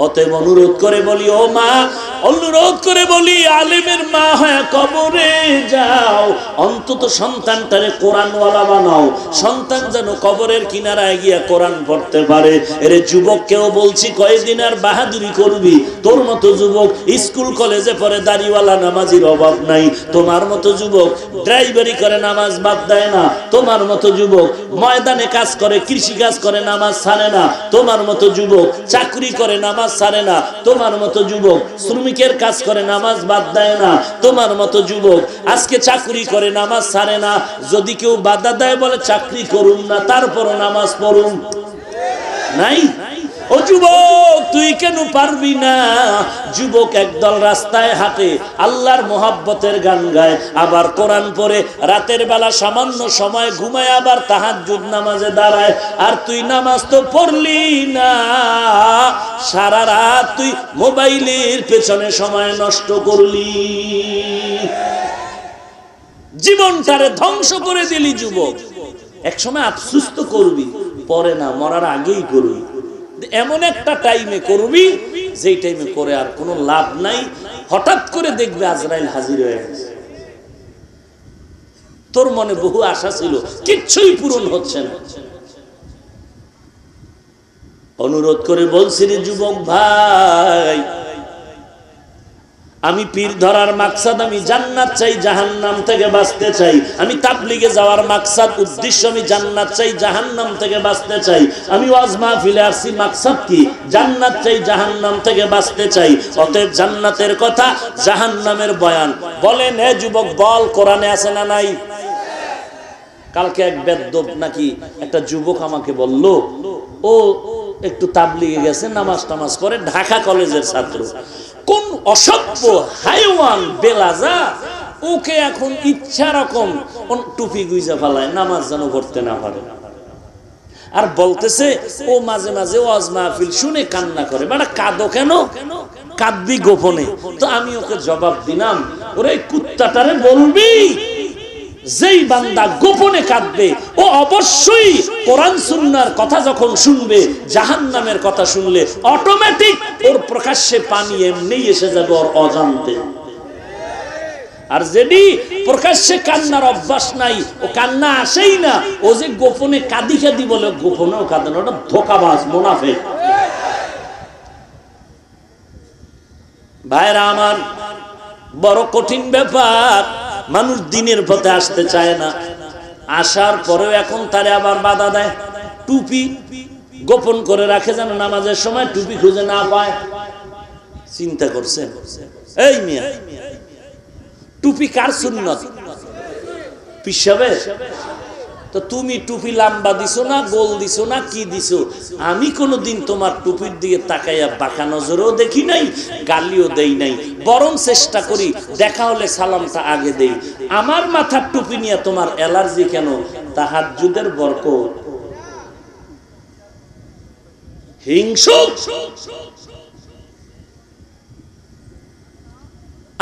অতএব অনুরোধ করে বলি, ও মা, অনুরোধ করে বলি, আলেমের মা হয়ে কবরে যাও, অন্তত সন্তানটারে কোরআনওয়ালা বানাও, সন্তান যেন কবরের কিনারায় গিয়া কোরআন পড়তে পারে। এরে যুবক কেউ বলছি, কয়েকদিন আর বাহাদুরি করবি? তোর মতো যুবক স্কুল কলেজে পড়ে, দাড়িওয়ালা নামাজির অভাব নাই। তোমার মতো যুবক ড্রাইভারি করে, নামাজ বাদ দেয় না। তোমার মতো যুবক ময়দানে কাজ করে, কৃষি কাজ করে, নামাজ ছাড়ে না। তোমার মতো যুবক চাকরি করে, নামাজ ছাড়ে না। তোমার মতো যুবক শ্রমিকের কাজ করে, নামাজ বাদ দেয় না। তোমার মতো যুবক আজকে চাকরি করে, নামাজ ছাড়ে না। যদি কেউ বাধা দেয়, বলে চাকরি করুন না, তারপরও নামাজ পড়ুন, নাই? ও যুবক, তুই কেন পারবি না? যুবক একদল রাস্তায় হাঁটে, আল্লাহর মোহাব্বতের গান গায়, আবার কোরআন পড়ে, রাতের বেলা সামান্য সময় ঘুমায়, আবার তাহাজ্জুদ নামাজে দাঁড়ায়। আর তুই নামাজ তো পড়লি না, সারা রাত তুই মোবাইলের পেছনে সময় নষ্ট করলি, জীবনটারে ধ্বংস করে দিলি। যুবক, এক সময় আফসোস তো করবি, পরে না, মরার আগেই করবি। এমন একটা টাইমে করবি যেই টাইমে করে আর কোনো লাভ নাই। হঠাৎ করে দেখবে আজরাইল হাজির হয়ে গেছে। তোর মনে বহু আশা ছিল, কিচ্ছুই পূরণ হচ্ছে না। অনুরোধ করে বলছি রে যুবক ভাই, আমি পীর ধরার মাকসাদ, আমি জান্নাত চাই, জাহান্নাম থেকে বাঁচতে চাই। আমি তাবলীগে যাওয়ার মাকসাদ, উদ্দেশ্য, আমি জান্নাত চাই, জাহান্নাম থেকে বাঁচতে চাই। আমি ওয়াজ মাহফিলে আসছি, মাকসাদ কি? জান্নাত চাই, জাহান্নাম থেকে বাঁচতে চাই। অতএব জান্নাতের কথা, জাহান্নামের বয়ান বলেন। হে যুবক, বল, কোরআনে আছে না নাই? কালকে এক বেদ্যপ নাকি একটা যুবক আমাকে বলল, ও একটু তাবলীগে গেছে, নামাজ টামাজ পড়ে, ঢাকা কলেজের ছাত্র। কোন অসভ্য হাইওয়ান বেলাজা ওকে এখন ইচ্ছা রকম টুপি গুইজা ফেলায়, নামাজ যেন পড়তে না পারে। আর বলতেছে ও মাঝে মাঝে ওয়াজ মাহফিল শুনে কান্না করে। মানে কাঁদো কেন? কাঁদবি গোপনে। তো আমি ওকে জবাব দিলাম, ওরে কুত্তাটারে বলবি, যেই বান্দা গোপনে কাঁদবে ও অবশ্যই কোরআন সুন্নাহর কথা যখন শুনবে, জাহান্নামের কথা শুনলে অটোমেটিক ওর প্রকাশ্যে পানি এমনি এসে যাবে ওর অজান্তে। আর যেদি প্রকাশ্যে কান্নার অভ্যাস নাই, ও কান্না আসেই না, ও যে গোপনে কাঁদি কাঁদি বলে, গোপনেও কাঁদে না, ওটা ধোঁকাবাজ, মুনাফিক। ভাইরা আমার, বড় কঠিন ব্যাপার। মানুষ দিনের পথে আসতে চায় না, আসার পরেও এখন তারে আবার বাধা দেয়। টুপি গোপন করে রাখে যেন নামাজের সময় টুপি খুঁজে না পায়। চিন্তা করছেন? এই মিয়া, টুপি কার সুন্নত? পিছাবে? তো তুমি টুপি লাম্বা দিছো না, গোল দিছো না, কি দিছো? আমি কোনোদিন তোমার টুপির দিকে তাকাইয়া বাঁকা নজরেও দেখি নাই, গালিও দেই নাই। বরং চেষ্টা করি দেখা হলে সালামটা আগে দেই। আমার মাথার টুপি নিয়ে তোমার অ্যালার্জি কেন? তাহাজ্জুদের বরকত। হিংসুক!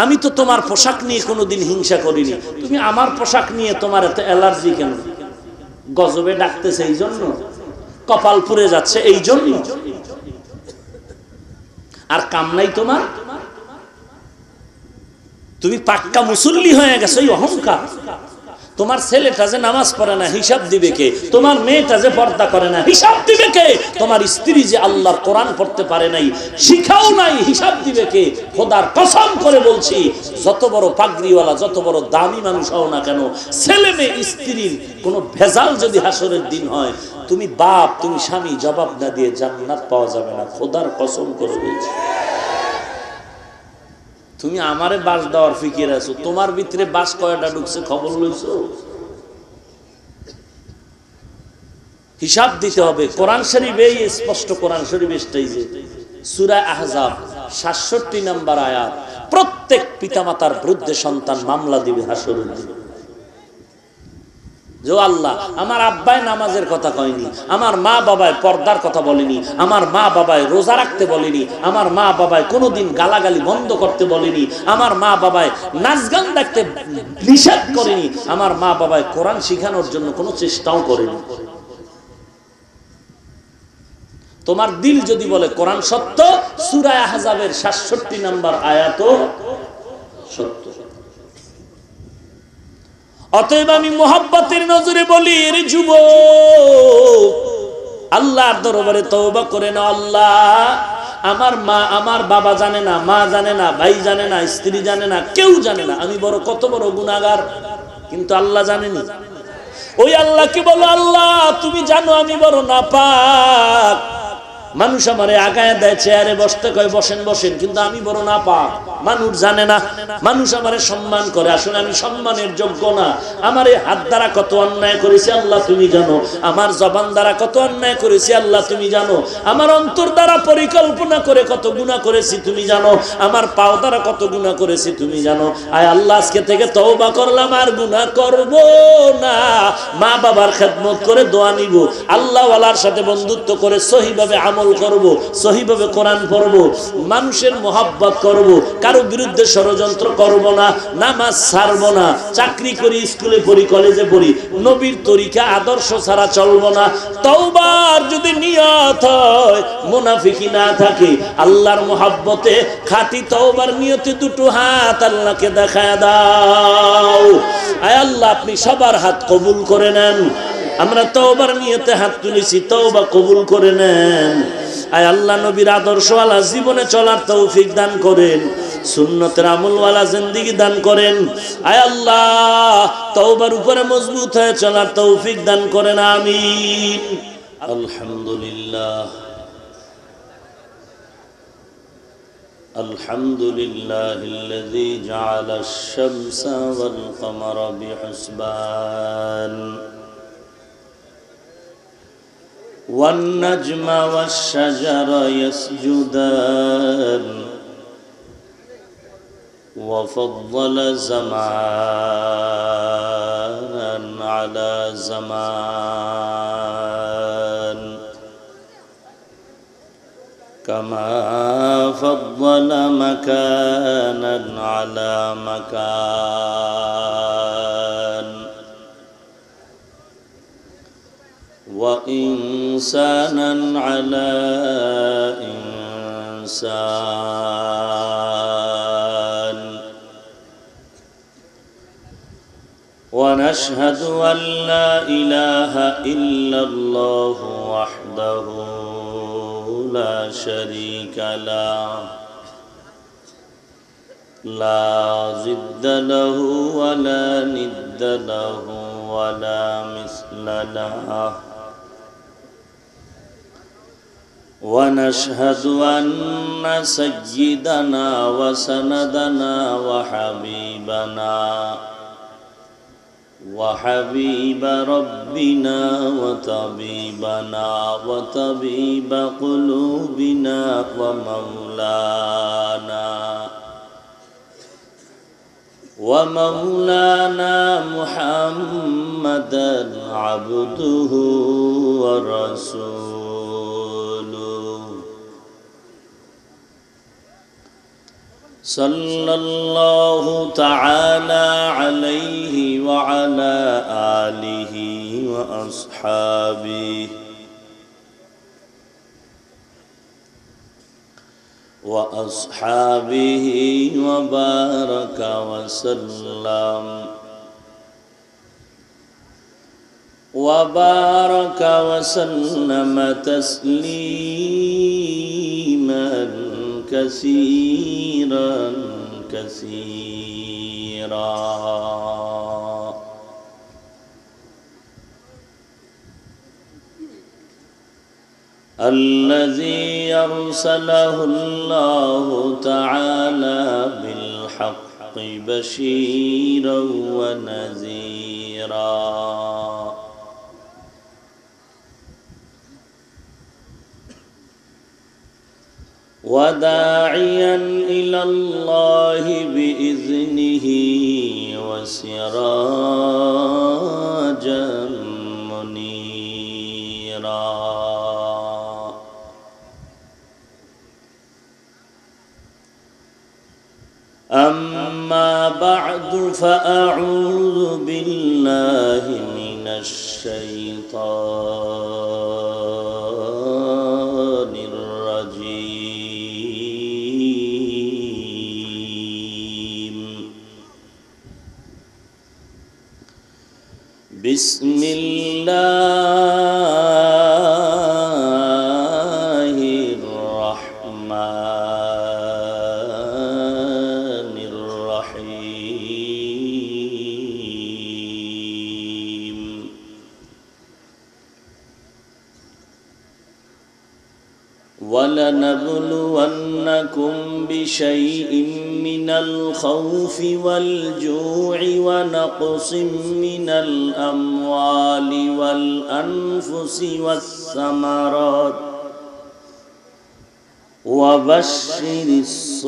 আমি তো তোমার পোশাক নিয়ে কোনোদিন হিংসা করিনি, তুমি আমার পোশাক নিয়ে তোমার এত অ্যালার্জি কেন? গজবে ডাকতেছে এই জন্য, কপাল পুড়ে যাচ্ছে এই জন্য, আর কাম নাই তোমার। তুমি পাক্কা মুসল্লি হয়ে গেছো, এই অহংকার। তোমার ছেলেটা যে নামাজ পড়ে না, হিসাব দিবে কে? তোমার মেয়েটা যে পর্দা করে না, হিসাব দিবে কে? তোমার স্ত্রী যে আল্লাহর কোরআন পড়তে পারে নাই, শিখাও নাই, হিসাব দিবে কে? খোদার কসম করে বলছি, যত বড় পাগড়িওয়ালা, যত বড় দামি মানুষ হও না কেন, ছেলে মেয়ে স্ত্রীর কোনো ভেজাল যদি হাসরের দিন হয়, তুমি বাপ, তুমি স্বামী জবাব না দিয়ে জান্নাত পাওয়া যাবে না। খোদার কসম করে বলছি। তুমি আমারে বাস দেওয়ার ফিকির আছো, তোমার ভিতরে বাস কয়টা ঢুকছে খবর লইছো? হিসাব দিতে হবে। কোরআন শরীফ এই স্পষ্ট, কোরআন শরীফ এটাই যে সূরা আহজাব ৬৭ নম্বর আয়াত, প্রত্যেক পিতামাতার বিরুদ্ধে সন্তান মামলা দিবে হাসরের দিন। যে আল্লাহ, আমার আব্বাই নামাজের কথা কয়নি, আমার মা বাবায় পর্দার কথা বলেনি, আমার মা বাবায় রোজা রাখতে বলেনি, আমার মা বাবায় কোনোদিন গালাগালি বন্ধ করতে বলেনি, আমার মা বাবায় নাচ গান দেখতে নিষেধ করেনি, আমার মা বাবায় কোরআন শিখানোর জন্য কোনো চেষ্টাও করেনি। তোমার দিল যদি বলে কোরআন সত্য, সূরা আহজাবের ৬৭ নম্বর আয়াতও সত্য। অতএব আমি মোহাব্বতের নজরে বলি, এর যুবক, আল্লাহর দরবারে তওবা করে নাও। আল্লাহ, আমার মা আমার বাবা জানে না, মা জানে না, ভাই জানে না, স্ত্রী জানে না, কেউ জানে না আমি বড় কত বড় গুনাহগার, কিন্তু আল্লাহ জানেনি। ওই আল্লাহকে বলো, আল্লাহ তুমি জানো আমি বড় নাপাক। মানুষ আমারে আগায় দেয়, চেয়ারে বসতে কয় বসেন বসেন, কিন্তু আমি বড় নাপাক। মানুষ জানে না, মানুষ আমারে সম্মান করে, আসলে আমি সম্মানের যোগ্য না। আমার এই হাত দ্বারা কত অন্যায় করেছি আল্লাহ তুমি জানো, আমার জবান দ্বারা কত অন্যায় করেছি আল্লাহ তুমি জানো, আমার অন্তর দ্বারা পরিকল্পনা করে কত গুনাহ করেছি তুমি জানো, আমার পাও দ্বারা কত গুনাহ করেছি তুমি জানো। আয় আল্লাহ, আজকে থেকে তওবা করলাম, আর গুনাহ করব না। মা বাবার খেদমত করে দোয়া নিব, আল্লাহ ওয়ালার সাথে বন্ধুত্ব করে সহিভাবে আমল করব, সহিভাবে কোরআন পড়ব, মানুষের মোহাব্বত করব, কারো বিরুদ্ধে ষড়যন্ত্র করব না, নামাজ ছাড়ব না, চাকরি করি, স্কুলে পড়ি, কলেজে পড়ি, নবীর তরিকা আদর্শ ছাড়া চলব না। তওবার যদি নিয়ত হয়, মুনাফিকি না থাকে, আল্লাহর মোহাব্বতে খাঁটি তওবার নিয়তে দুটো হাত আল্লাহকে দেখায় দাও। আয় আল্লাহ, আপনি সবার হাত কবুল করে নেন। আমরা তওবার নিয়তে হাত তুলেছি, তওবা কবুল করে নেন। আয় আল্লাহ, নবীর আদর্শওয়ালা জীবনে চলার তৌফিক দান করেন, সুন্নতের আমলওয়ালা জিন্দেগি দান করেন। আয় আল্লাহ, তওবার উপরে মজবুত হয়ে চলার তৌফিক দান করেন, আমিন। আলহামদুলিল্লাহ, আলহামদুলিল্লাহিল্লাযী জাআলা আশ-শামসা ওয়াল কমারা বিহুসবান والنجم والشجر يسجدان وفضل زمانا على زمان كما فضل مكانا على مكان وإنسانا على إنسان ونشهد أن لا إله إلا الله وحده لا شريك له لا ضد له ولا ند له ولا مثل له ونشهد أن سيدنا وسندنا وحبيب ربنا وطبيبنا وطبيب قلوبنا ومولانا محمدا عبده ورسوله صلى الله تعالى عليه وعلى آله وأصحابه وبارك وسلم تسليما كثيرا الذي أرسله الله تعالى بالحق بشيرا ونذيرا وداعيا إلى الله بإذنه وسراجا منيرا أما بعد فأعوذ بالله من الشيطان بسم الله الرحمن الرحيم ولنبلونكم بشيء من الخوف والجوع ونقص من الأموال والأنفس والثمرات وبشر الصابرين.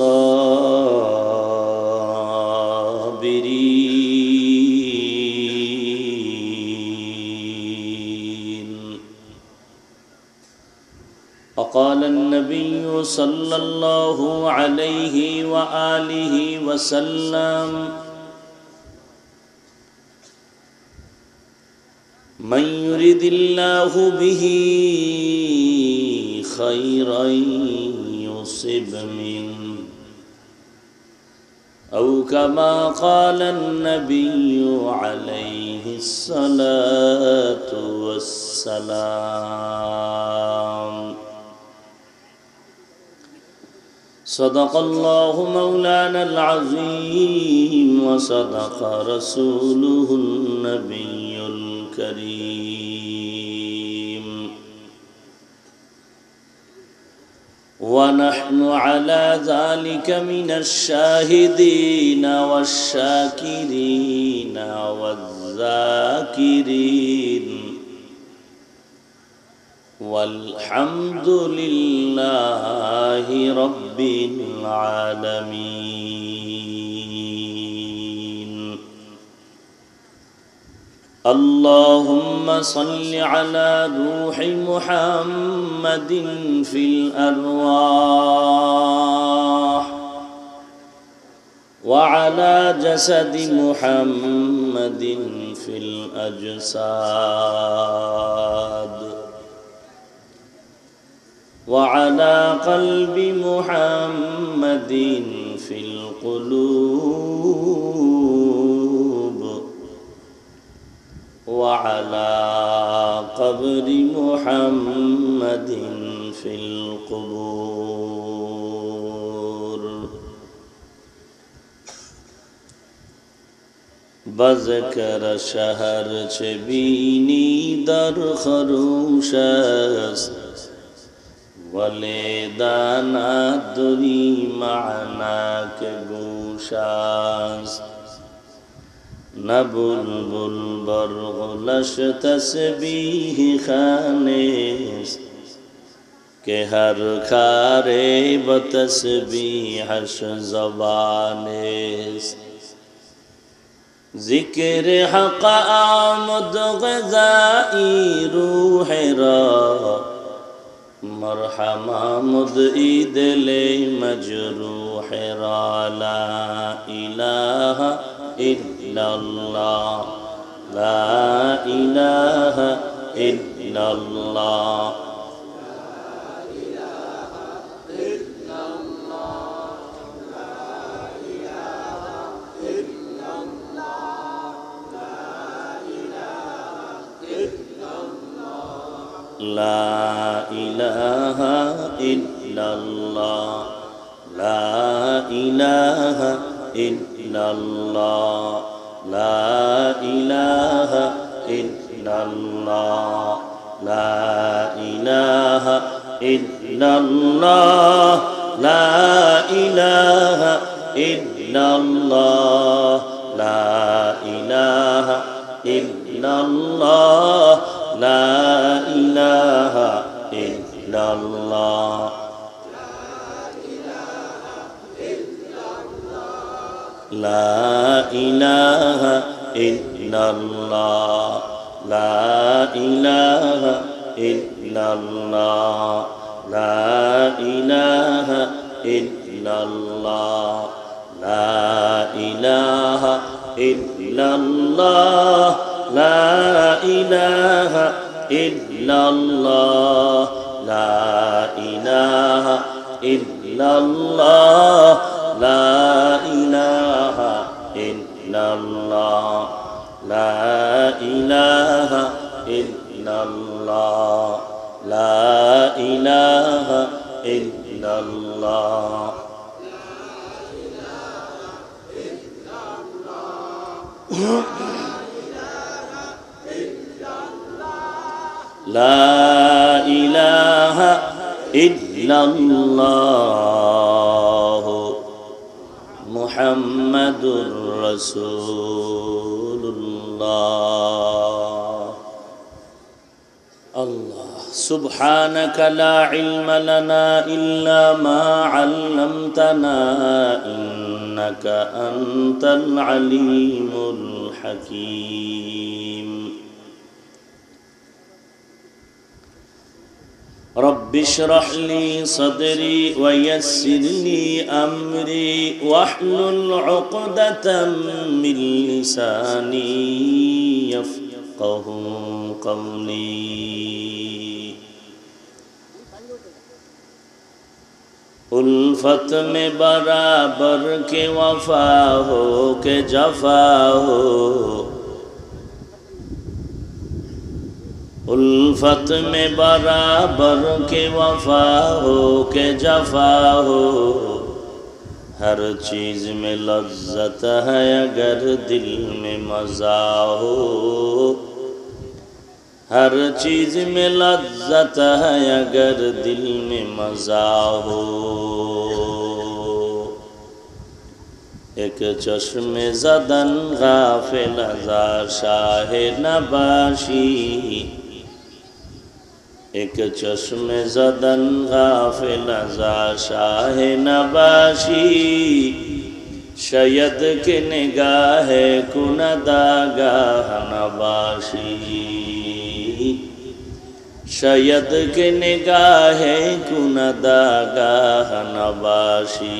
وقال النبي صلى الله عليه وآله وسلم من يرد الله به خيرا يصب منه أو كما قال النبي عليه الصلاة والسلام. صدق الله مولانا العظيم وصدق رسوله النبي الكريم ونحن على ذلك من الشاهدين والشاكرين والذاكرين والحمد لله رب العالمين. اللهم صل على روح محمد في الأرواح وعلى جسد محمد في الأجساد وعلى قلب محمد في القلوب وعلى قبر محمد في القبور. بذكر شهر چبینی در خروش است ولیدانا دری معنا که گوش است نه بلبل برغلش تسبیح خانست که هر کاری با تسبیحش زبانست. ذکر حق آمد غذائی روح را مرحم آمد دل مجروح را. لا إله إلا الله لا إله إلا الله لا إله إلا الله لا إله إلا الله لا إله إلا الله لا إله إلا الله لا إله إلا الله لا إله إلا الله لا إله إلا الله لا إله إلا الله لا إله إلا الله لا إله إلا الله لا إله إلا الله لا إله إلا الله لا إله إلا الله لا إله إلا الله لا ইলাহা ইল্লাল্লাহ লা ইলাহা ইল্লাল্লাহ লা ইলাহা ইল্লাল্লাহ মুহাম্মাদুর রাসূলুল্লাহ আল্লাহ সুবহানাকা লা ইলমা লানা ইল্লা মা 'আল্লামতানা ইন্নাকা আনতাল আলিমুল হাকীম رب اشرح لي صدري ويسر لي أمري واحلل عقدة من لساني يفقه قولي उल्फत में बराबर के वफा हो के जफा हो उल्फत में बराबर के वफा हो के जफा हो हर चीज़ में लज्जत है अगर दिल में मज़ा हो हर चीज़ में लज्जत है अगर दिल में मज़ा हो एक चश्मे ज़दन गाफिल अज़ा शाहे नबाशी एक चश्मे ज़दन गाफिल अज़ा शाहे नबाशी शयद के निगाह कुनदागाह नबाशी शयद के निगाह कुनदागाह नबाशी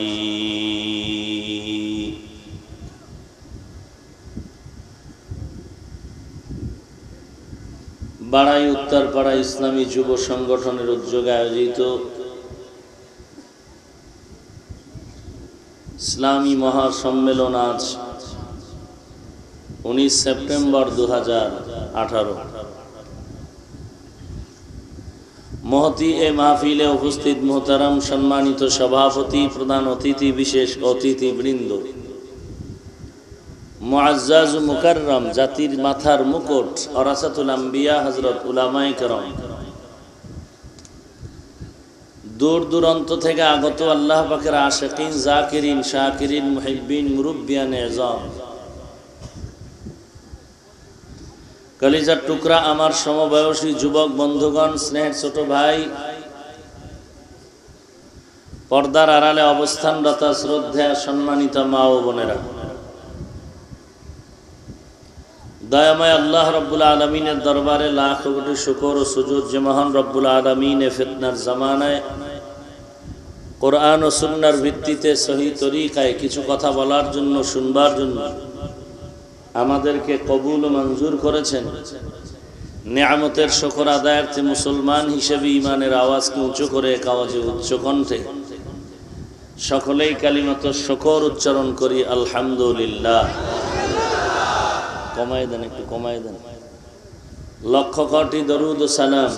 বাড়াই উত্তরপাড়া ইসলামী যুব সংগঠনের উদ্যোগে আয়োজিত ইসলামী মহাসম্মেলন আজ 19 সেপ্টেম্বর 2018 মহতি এ মাহফিলে উপস্থিত মোহতারাম সম্মানিত সভাপতি প্রধান অতিথি বিশেষ অতিথিবৃন্দ মুআজ্জাজ মুকাররম জাতির মাথার মুকুট ওরাসাতুল আম্বিয়া হযরত উলামায়ে কেরাম দূর দূরান্ত থেকে আগত আল্লাহ পাকের আশিকিন জাকিরিন শাকিরিন মুহিব্বিন মুরব্বিয়ানে আযম কলিজার টুকরা আমার সমবয়সী যুবক বন্ধুগণ স্নেহের ছোট ভাই পর্দার আড়ালে অবস্থানরত শ্রদ্ধেয় সম্মানিত মা ও বোনেরা দয়াময় আল্লাহ রব্বুল আলমিনের দরবারে লাখ কোটি শুকর ও সুজুদ যে মহান রব্বুল আলমিনে ফিতনার জামানায় কোরআন ও সুন্নাহর ভিত্তিতে সহি তরিকায় কিছু কথা বলার জন্য শুনবার জন্য আমাদেরকে কবুল ও মঞ্জুর করেছেন নিয়ামতের শুকর আদায়ার্থে মুসলমান হিসেবে ইমানের আওয়াজকে উঁচু করে এক আওয়াজে উচ্চ কণ্ঠে সকলেই কালিমাতুশ শুকর উচ্চারণ করি আলহামদুলিল্লাহ কমাই দেন একটু কমাই দেন লক্ষ কোটি দরুদ ও সালাম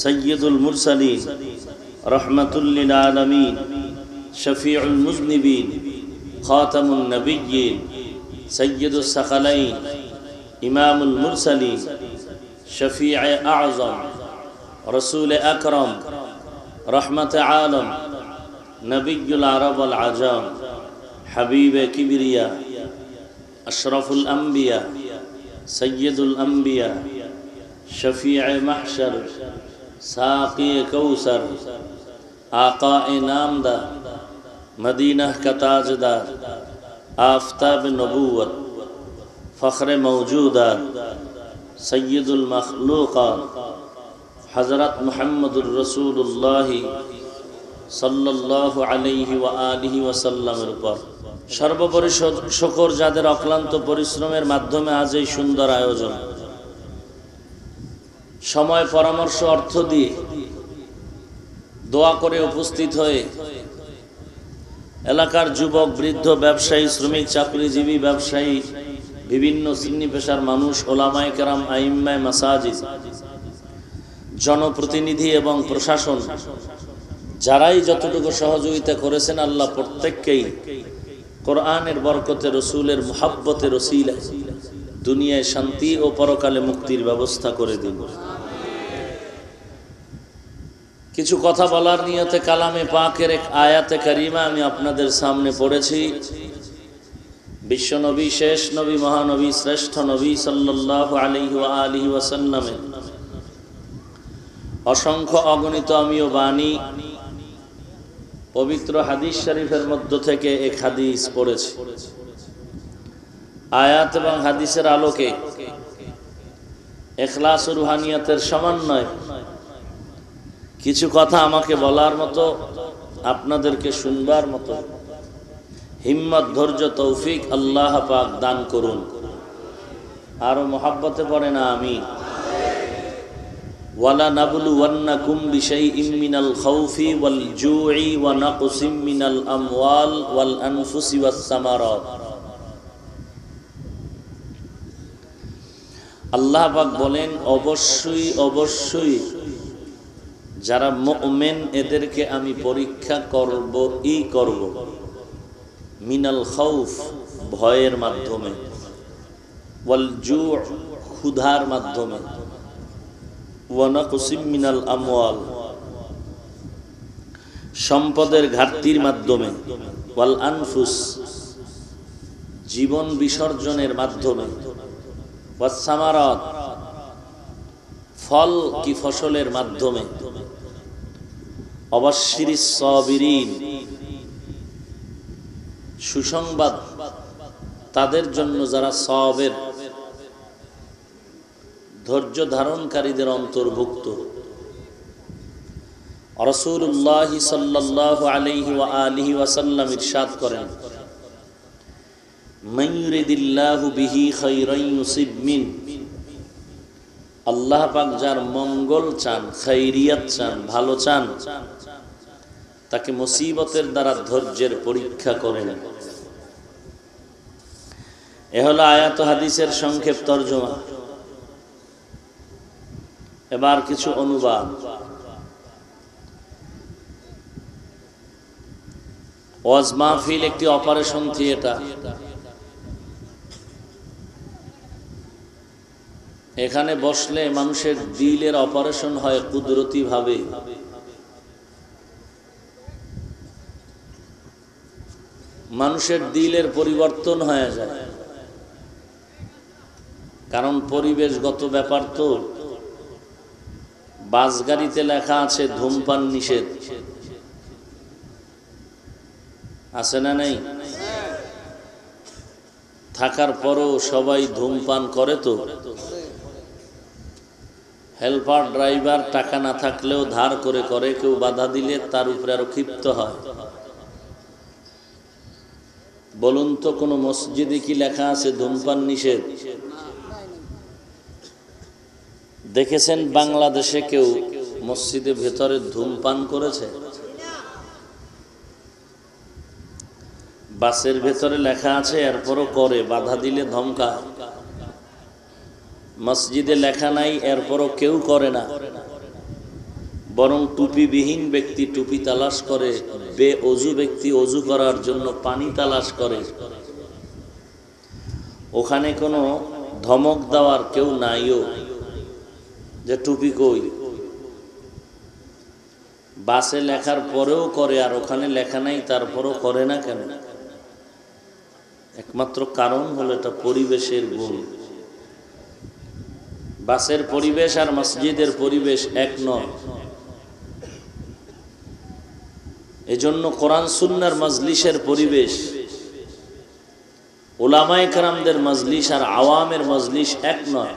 সাইয়্যিদুল মুরসালিন রাহমাতুল লিল আলামিন শফিউল মুযনিবিন খাতামুন নবিয়্যিন সাইয়্যিদুস সাকালাইন ইমামুল মুরসালিন শফিয়ে আযম রাসূল আকরাম রহমতে আলম নবিয়্যুল আরব ওয়াল আজম হাবিবে কিবরিয়া अशरफुल अंबिया सय्यदुल अंबिया शफीअ महशर साक़ी कौसर आक़ाए नामदार मदीना का ताजदार आफ़ताब नबूवत फ़ख्र मौजूदात सय्यदुल मखलूक़ात हज़रत मुहम्मदुर रसूलुल्लाह सल्लल्लाहु अलैहि व आलिहि वसल्लमेर पर সর্বোপরি শুকর যাদের অক্লান্ত পরিশ্রমের মাধ্যমে আজ এই সুন্দর আয়োজন সময় পরামর্শ অর্থ দিয়ে দোয়া করে উপস্থিত হয়ে এলাকার যুবক বৃদ্ধ ব্যবসায়ী শ্রমিক চাকরিজীবী ব্যবসায়ী বিভিন্ন শ্রেণী পেশার মানুষ, ওলামায়ে কেরাম, আইম্মায়ে মাসাজিদ, জনপ্রতিনিধি এবং প্রশাসন, যারাই যতটুকু সহযোগিতা করেছেন আল্লাহ প্রত্যেককেই কোরআনের বরকতে, রসুলের মুহাব্বতের ওসিলায় দুনিয়ায় শান্তি ও পরকালে মুক্তির ব্যবস্থা করে দিন। কিছু কথা বলার নিয়তে কালামে পাকের এক আয়াতে কারিমা আমি আপনাদের সামনে পড়েছি। বিশ্ব নবী, শেষ নবী, মহানবী, শ্রেষ্ঠ নবী সাল্লাল্লাহু আলাইহি ওয়া আলিহি ওয়াসাল্লামের অসংখ্য অগণিত আমিও বাণী পবিত্র হাদিস শরীফের মধ্য থেকে এক হাদিস পড়েছি। আয়াত এবং হাদিসের আলোকে ইখলাস ও রুহানিয়াতের সমন্বয় কিছু কথা আমাকে বলার মতো, আপনাদেরকে শুনবার মতো হিম্মত, ধৈর্য, তৌফিক আল্লাহ পাক দান করুন। আরো মহাব্বতে পড়ে না আমিন। ওয়ালা নাবলুওয়ান্নাকুম বিশাইইম মিনাল খাউফি ওয়াল জুই ওয়া নাকসিম মিনাল আমওয়াল ওয়াল আনফুসি ওয়াস সামারাত। আল্লাহ পাক বলেন, অবশ্যই অবশ্যই যারা মুমিন এদেরকে আমি পরীক্ষা করবই করব। মিনাল খাউফ, ভয়ের মাধ্যমে, ওয়াল জু, ক্ষুধার মাধ্যমে, ওয়া নাকসিম মিনাল আমওয়াল, সম্পদের ঘাটতির মাধ্যমে, ওয়াল আনফুস, জীবন বিসর্জনের মাধ্যমে, ওয়াস সামারাত, ফল কি ফসলের মাধ্যমে, অবাশশিরিস সাবিরিন, সুসংবাদ তাদের জন্য যারা সাবের, ধৈর্য ধারণকারীদের অন্তর্ভুক্ত। রাসূলুল্লাহ সাল্লাল্লাহু আলাইহি ওয়া আলিহি ওয়াসাল্লাম ইরশাদ করেন, মান ইউরিদিল্লাহু বিহি খায়রান ইউসিব মিন, আল্লাহ পাক যার মঙ্গল চান, খায়রিয়াত চান, ভালো চান, তাকে মুসিবতের দ্বারা ধৈর্যের পরীক্ষা করেন। এ হলো আয়াত হাদিসের সংক্ষেপ তরজমা। এবার কিছু অনুবাদ। ওয়াজ মাহফিল একটি অপারেশন থিয়েটার। এখানে বসলে মানুষের দিলের অপারেশন হয় কুদরতি ভাবে। মানুষের দিলের পরিবর্তন হয়ে যায়, কারণ পরিবেশগত ব্যাপার তো। বাস গাড়িতে লেখা আছে ধূমপান নিষেধ, আছে না নেই? থাকার পরও সবাই ধূমপান করে তো। হেল্পার ড্রাইভার টাকা না থাকলেও ধার করে করে, কেউ বাধা দিলে তার উপরে আরো ক্ষিপ্ত হয়। বলুন তো, কোন মসজিদে কি লেখা আছে ধূমপান নিষেধ? দেখেছেন বাংলাদেশে কেউ মসজিদের ভেতরে ধূমপান করেছে? বাসের ভেতরে লেখা আছে এরপরও করে, বাধা দিলে ধমকায়। মসজিদে লেখা নাই এরপরও কেউ করে না, বরং টুপিবিহীন ব্যক্তি টুপি তালাশ করে, বেঅজু ব্যক্তি অজু করার জন্য পানি তালাশ করে। ওখানে কোনো ধমক দেওয়ার কেউ নাইও যে টুপি কই। বাসে লেখার পরেও করে, আর ওখানে লেখা নাই তারপরও করে না কেন? একমাত্র কারণ হলো এটা পরিবেশের গুণ। বাসের পরিবেশ আর মসজিদের পরিবেশ এক নয়। এজন্য কোরআন সুন্নাহর মজলিসের পরিবেশ, উলামায়ে কেরামদের মজলিস আর আওয়ামের মজলিস এক নয়।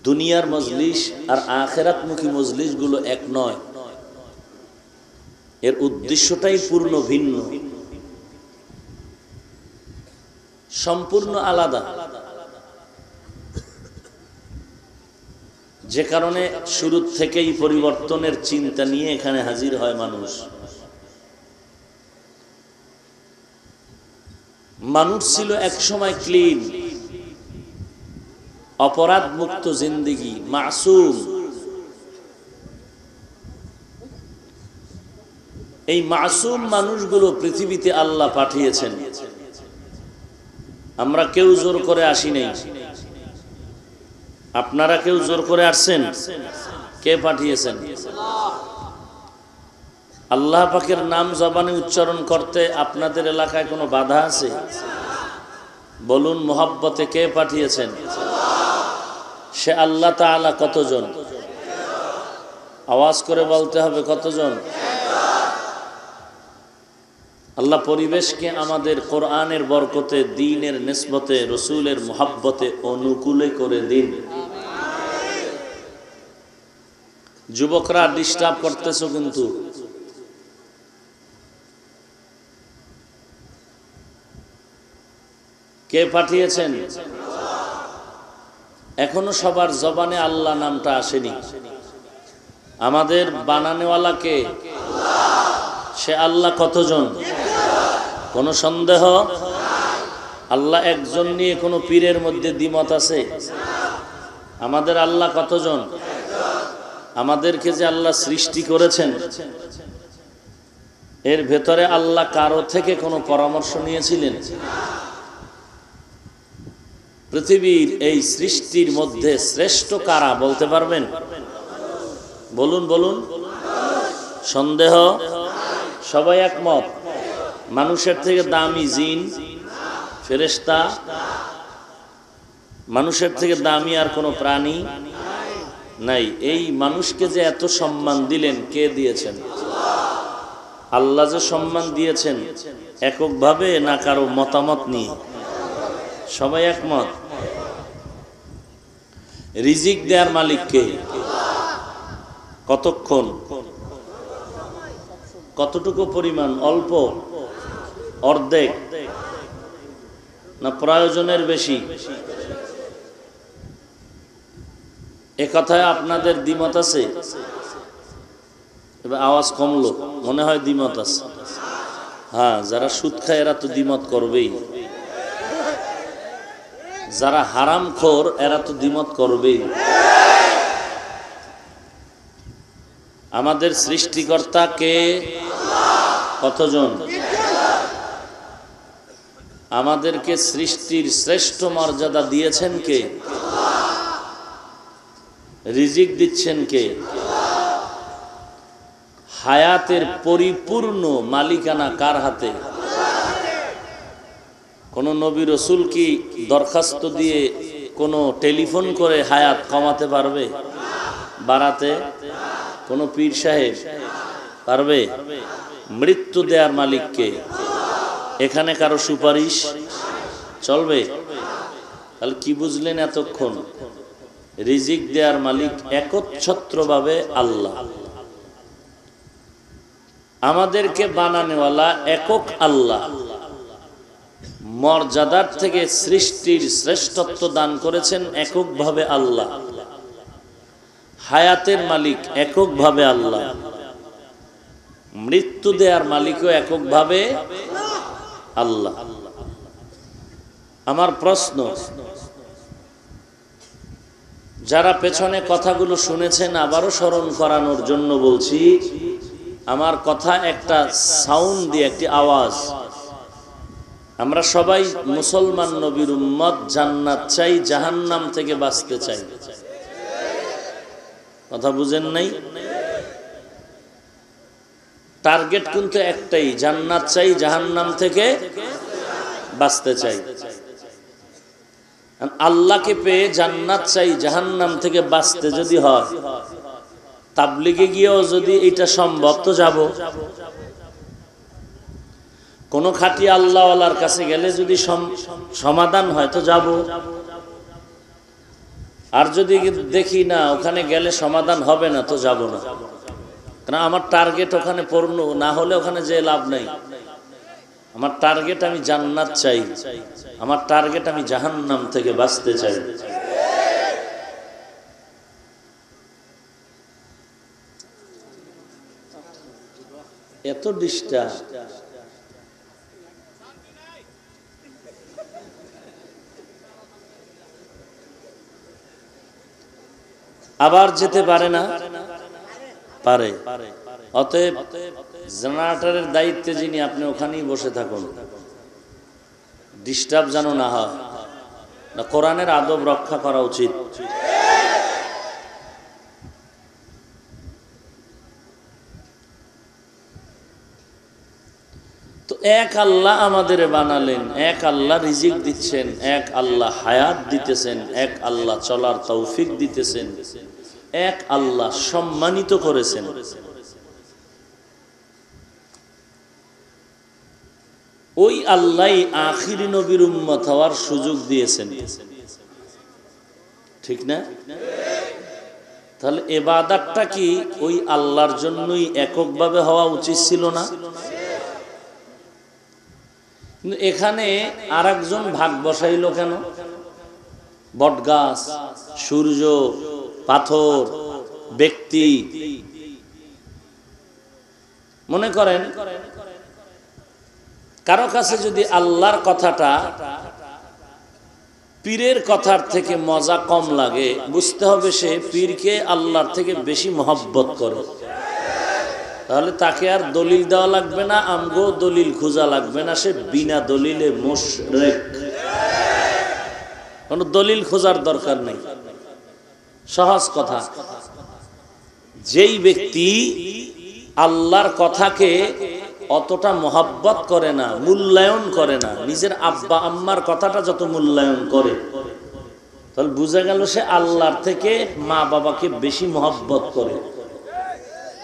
দুনিয়ার মজলিস আর আখিরাতমুখী মজলিসগুলো এক নয়। এর উদ্দেশ্যটাই পূর্ণ ভিন্ন, সম্পূর্ণ আলাদা। যে কারণে শুরু থেকেই পরিবর্তনের চিন্তা নিয়ে এখানে হাজির হয় মানুষ। মানুষ ছিল এক সময় ক্লিন, অপরাধ মুক্ত জিন্দেগি, মাসুম। এই মাসুম মানুষগুলো পৃথিবীতে আল্লাহ পাঠিয়েছেন। আমরা কেউ জোর করে আসি নাই। আপনারা কেউ জোর করে আসছেন? কে পাঠিয়েছেন? আল্লাহ পাকের নাম জবানে উচ্চারণ করতে আপনাদের এলাকায় কোনো বাধা আছে? বলুন, মোহাব্বতে কে পাঠিয়েছেন? সে আল্লাহ তাআলা কতজন? আওয়াজ করে বলতে হবে, কতজন? আল্লাহ পরিবেশকে আমাদের কোরআনের বরকতে, দ্বীনের নিসবতে, রসুলের মোহাব্বতে অনুকূলে করে দিন। যুবকরা ডিস্টার্ব করতেছো কিন্তু। কে পাঠিয়েছেন? এখনো সবার জবানে আল্লাহ নামটা আসেনি। আমাদের বানানেওয়ালা কে? সে আল্লাহ কতজন? কোন সন্দেহ? আল্লাহ একজন নিয়ে কোন পীরের মধ্যে দ্বিমত আছে? আমাদের আল্লাহ কতজন? আমাদেরকে যে আল্লাহ সৃষ্টি করেছেন, এর ভেতরে আল্লাহ কারো থেকে কোনো পরামর্শ নিয়েছিলেন? পৃথিবীর এই সৃষ্টির মধ্যে শ্রেষ্ঠ কারা বলতে পারবেন? বলুন বলুন। সন্দেহ? সবাই একমত? মানুষের থেকে দামি জিন, ফেরেশতা? মানুষের থেকে দামি আর কোনো প্রাণী নাই। এই মানুষকে যে এত সম্মান দিলেন, কে দিয়েছেন? আল্লাহ যে সম্মান দিয়েছেন এককভাবে না কারো মতামত নিয়ে? সবাই একমত? রিজিক দেওয়ার মালিক কে? কতক্ষণ? কতটুকু পরিমাণ? অল্প? অর্ধেক? না প্রয়োজনের বেশি? এ কথায় আপনাদের দ্বিমত আছে? এবার আওয়াজ কমলো, মনে হয় দ্বিমত আছে। হ্যাঁ, যারা সুদ খায় এরা তো দ্বিমত করবেই। যারা হারামখোর এরা তো দ্বিমত করবেই। আমাদের সৃষ্টিকর্তা কে? কতজন? আমাদেরকে সৃষ্টির শ্রেষ্ঠ মর্যাদা দিয়েছেন কে? রিজিক দিচ্ছেন কে? হায়াতের পরিপূর্ণ মালিকানা কার হাতে? কোন নবী রসুল কি দরখাস্ত দিয়ে কোন টেলিফোন করে হায়াত কমাতে পারবে, বাড়াতে? কোন পীর সাহেব পারবে? মৃত্যু দেওয়ার মালিক কে? এখানে কারো সুপারিশ চলবে? তাহলে কি বুঝলেন এতক্ষণ? রিজিক দেওয়ার মালিক একচ্ছত্রভাবে আল্লাহ। আমাদেরকে বানানেওয়ালা একক আল্লাহ। মর্যাদার থেকে সৃষ্টির শ্রেষ্ঠত্ব দান করেছেন এককভাবে আল্লাহ। হায়াতের মালিক এককভাবে আল্লাহ। মৃত্যু দেওয়ার মালিকও এককভাবে আল্লাহ। আমার প্রশ্ন, যারা পেছনে কথাগুলো শুনেছেন আবারও স্মরণ করানোর জন্য বলছি, আমার কথা একটা সাউন্ড দিয়ে, একটি আওয়াজ। আমরা সবাই মুসলমান নবীর উম্মত, জান্নাত চাই, জাহান্নাম থেকে বাঁচতে চাই। কথা বুঝেন নাই? টার্গেট কিন্তু একটাই, জান্নাত চাই, জাহান্নাম থেকে বাঁচতে চাই। আল্লাহকে পেয়ে জান্নাত চাই, জাহান্নাম থেকে বাঁচতে যদি হয়, তাবলিগে গিয়েও যদি এটা সম্ভব তো যাব। কোন খাঁটি আল্লাহওয়ালার কাছে গেলে যদি সমাধান হয় তো যাব। আর যদি দেখি না ওখানে গেলে সমাধান হবে না তো যাব না। কারণ আমার টার্গেট ওখানে পূর্ণ না হলে ওখানে যে লাভ নাই। আমার টার্গেট আমি জান্নাত চাই, আমার টার্গেট আমি জাহান্নাম থেকে বাঁচতে চাই। এত ডিস্টার্ব। আবার যেতে পারে না? পারে। অতএব জেনারেটরের দায়িত্বে যিনি, আপনি ওখানেই বসে থাকুন, ডিস্টার্ব যেন না হয়। না, কোরআনের আদব রক্ষা করা উচিত। তো এক আল্লাহ আমাদের বানালেন, এক আল্লাহ রিজিক দিচ্ছেন, এক আল্লাহ হায়াত দিতেছেন, এক আল্লাহ চলার তৌফিক দিতেছেন, এক আল্লাহ সম্মানিত করেছেন। ওই আল্লাহ আখিরি নবীর উম্মত হওয়ার সুযোগ দিয়েছেন, ঠিক না? তাহলে ইবাদতটা কি ওই আল্লাহর জন্যই এককভাবে হওয়া উচিত ছিল না? কিন্তু এখানে আরেকজন ভাগ বসাইল কেন? বটগাছ, সূর্য, পাথর, ব্যক্তি। মনে করেন কারো কাছে যদি আল্লাহর কথাটা পীরের কথার থেকে মজা কম লাগে, বুঝতে হবে সে পীরকে আল্লাহর থেকে বেশি মহব্বত করে। তাহলে তাকে আর দলিল দেওয়া লাগবে না, আমগো দলিল খোঁজা লাগবে না, সে বিনা দলিলে মুশরিক। কোনো দলিল খোঁজার দরকার নেই। সহজ কথা, যেই ব্যক্তি আল্লাহর কথাকে অতটা মহব্বত করে না, মূল্যায়ন করে না, নিজের আব্বা আম্মার কথাটা যত মূল্যায়ন করে, তাহলে বোঝা গেল সে আল্লাহর থেকে মা বাবাকে বেশি মহব্বত করে।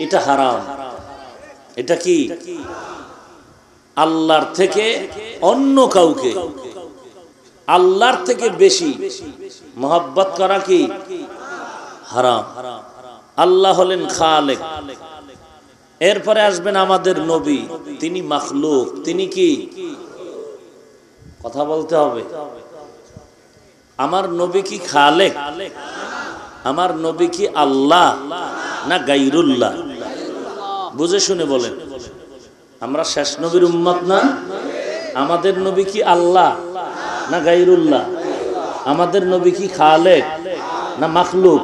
এটা হারাম। এটা কি? আল্লাহর থেকে অন্য কাউকে আল্লাহর থেকে বেশি মহব্বত করা কি হারাম। আল্লাহ হলেন খালেক। এরপরে আসবেন আমাদের নবী, তিনি মাখলুক। তিনি কি? কথা বলতে হবে। আমার নবী কি খালেক? আমার নবী কি আল্লাহ না গায়রুল্লাহ? বুঝে শুনে বলেন। আমরা শেষ নবীর উম্মত না? আমাদের নবী কি আল্লাহ না গায়রুল্লাহ? আমাদের নবী কি খালেক না মাখলুক?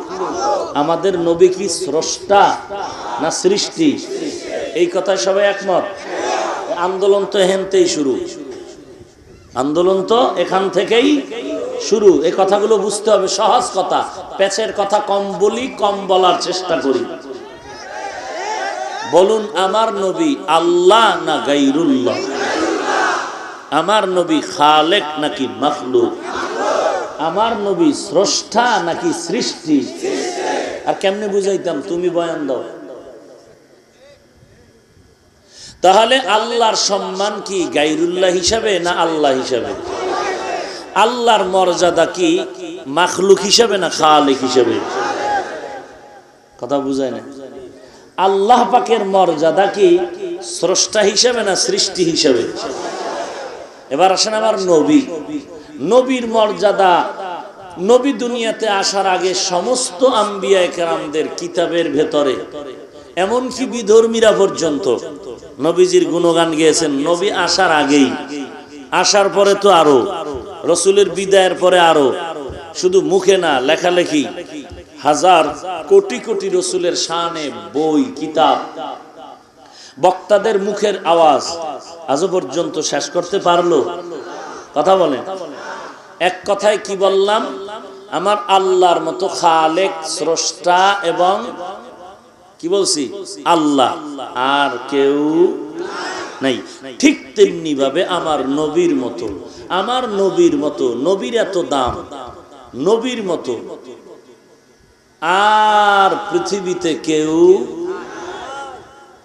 আমাদের নবী কি স্রষ্টা না সৃষ্টি? এই কথায় সবাই একমত। আন্দোলন তো এখানতেই শুরু, আন্দোলন তো এখান থেকেই শুরু। এই কথাগুলো বুঝতে হবে। সহজ কথা, পেছের কথা কম বলি, কম বলার চেষ্টা করি। বলুন, আমার নবী আল্লাহ না গায়রুল্লাহ? আমার নবী খালেক নাকি মাখলুক? আমার নবী স্রষ্টা নাকি সৃষ্টি? আর কেমনে বুঝাইতাম? তুমি বয়ান দাও। তাহলে আল্লাহর সম্মান কি গায়রুল্লাহ হিসাবে না আল্লাহ হিসাবে? আল্লাহর মর্যাদা কি মাখলুক হিসাবে না খালেক হিসাবে? কথা বুঝায় না। আল্লাহ পাকের মর্যাদা কি স্রষ্টা হিসাবে না সৃষ্টি হিসাবে? এবার আসেন আমার নবী। নবীর মর্যাদা, নবী দুনিয়াতে আসার আগে সমস্ত আম্বিয়া কেরামদের কিতাবের ভেতরে, এমনকি বিধর্মীরা পর্যন্ত নবীজির গুণগান গেয়েছেন। নবী আসার আগেই, আসার পরে তো আরো, রসুলের বিদায়ের পরে আরো, শুধু মুখে না, লেখালেখি, হাজার কোটি কোটি রসুলের শানে বই, কিতাব, বক্তাদের মুখের আওয়াজ আজও পর্যন্ত শেষ করতে পারলো? কথা বলেন। এক কথায় কি বললাম? আমার আল্লাহর মতো খালেক, স্রষ্টা এবং কি বলছি আল্লাহ আর কেউ নাই। ঠিক তেমনি ভাবে আমার নবীর মতো, আমার নবীর মতো, নবীর এত দাম, নবীর মতো আর পৃথিবীতে কেউ,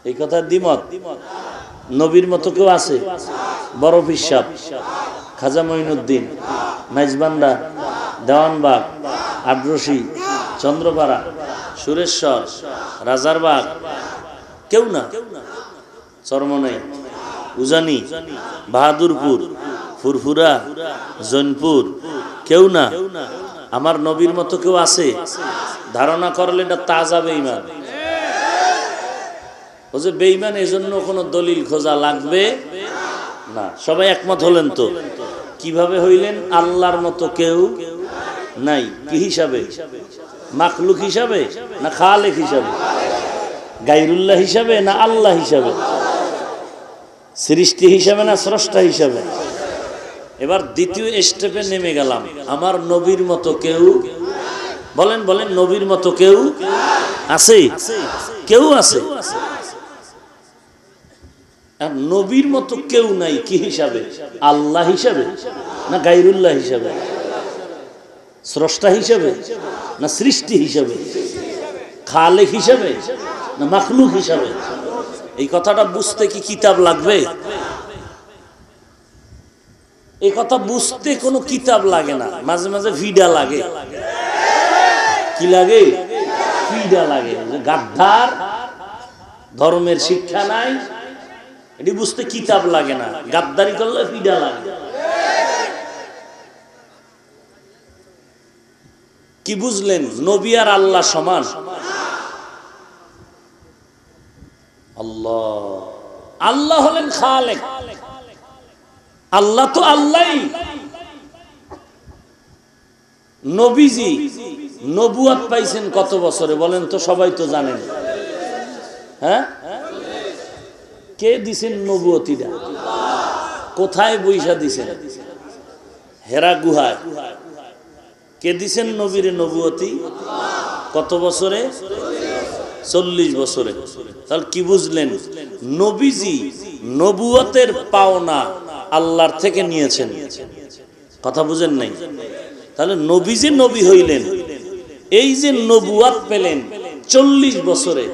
এই কথা দ্বিমত। নবীর মতো কেউ আছে? বড় পীর সাহেব, খাজা মঈনুদ্দিন, মাইজবান্ডা, দেওয়ানবাগ, আড্রসি, চন্দ্রপাড়া, সুরেশ্বর, রাজারবাগ, কেউ না। চরমনাই, উজানি, বাহাদুরপুর, ফুরফুরা, জৈনপুর, কেউ না। আমার নবীর মতো কেউ আছে? ধারণা করলে এটা তাজা বেঈমান। ও যে বেঈমান, এই জন্য কোনো দলিল খোঁজা লাগবে না। সবাই একমত হলেন তো? কিভাবে হইলেন? আল্লাহর মতো কেউ নাই। কি হিসাবে? মাখলুক হিসাবে না খালেক হিসাবে? গায়রুল্লাহ হিসাবে না আল্লাহ হিসাবে? সৃষ্টি হিসাবে না স্রষ্টা হিসাবে? এবার দ্বিতীয় স্টেপে নেমে গেলাম। আমার নবীর মতো কেউ, বলেন বলেন, নবীর মতো কেউ আছে? কেউ আছে? আর নবীর মতো কেউ নাই কি হিসাবে? আল্লাহ হিসাবে না গায়রুল্লাহ হিসাবে? স্রষ্টা হিসাবে না সৃষ্টি হিসাবে? খালেক হিসাবে না মাখলুক হিসাবে? এই কথাটা বুঝতে কি কিতাব লাগবে? এই কথা বুঝতে কোনো কিতাব লাগে না, মাঝে মাঝে ভিডা লাগে। কি লাগে? ভিডা লাগে। গাদ্দার, ধর্মের শিক্ষা নাই, এটি বুঝতে কিতাব লাগে না, গাদ্দারি করলে ভিডা লাগে। কি বুঝলেন? নবী আর আল্লাহ সমান? আল্লাহ, আল্লাহ হলেন খালেক, আল্লাহ তো আল্লাহই। নবীজি নবুয়ত পাইছেন কত বছরে বলেন তো? সবাই তো জানেন। হ্যাঁ, কে দিছেন নবুয়তিটা? কোথায় বৈশা দিছেন? হেরা গুহায়। কে দিছেন নবীরে নবুয়তি? কত বছরে? 40 বছরে। তাহলে কি বুঝলেন? নবীজি নবুয়তের পাওনা আল্লাহর থেকে নিয়েছেন। কথা বুঝেন নাই? তাহলে নবীজি নবী হইলেন, এই যে নবুয়ত পেলেন 40 বছরে।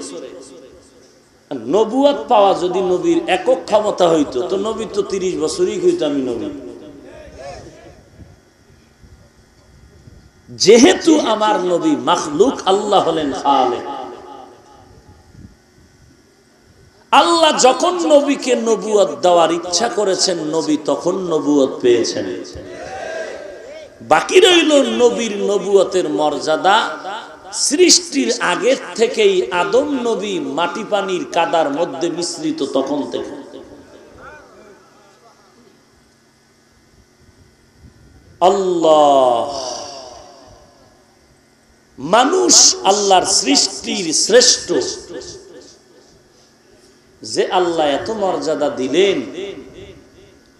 নবুয়ত পাওয়া যদি নবীর একক ক্ষমতা হইতো তো নবী তো 30 বছরই হইতো আমি নবী। যেহেতু আমার নবী মাখলুক, আল্লাহ হলেন খালেক। আল্লাহ যখন নবীকে নবুয়ত দেওয়ার ইচ্ছা করেছেন, নবী তখন নবুয়ত পেয়েছেন। বাকি রইল নবীর নবুয়তের মর্যাদা সৃষ্টির আগের থেকেই। আদম নবী মাটি পানির কাদার মধ্যে মিশ্রিত তখন থেকে। আল্লাহ, মানুষ আল্লাহর সৃষ্টির শ্রেষ্ঠ। যে আল্লাহ এত মর্যাদা দিলেন,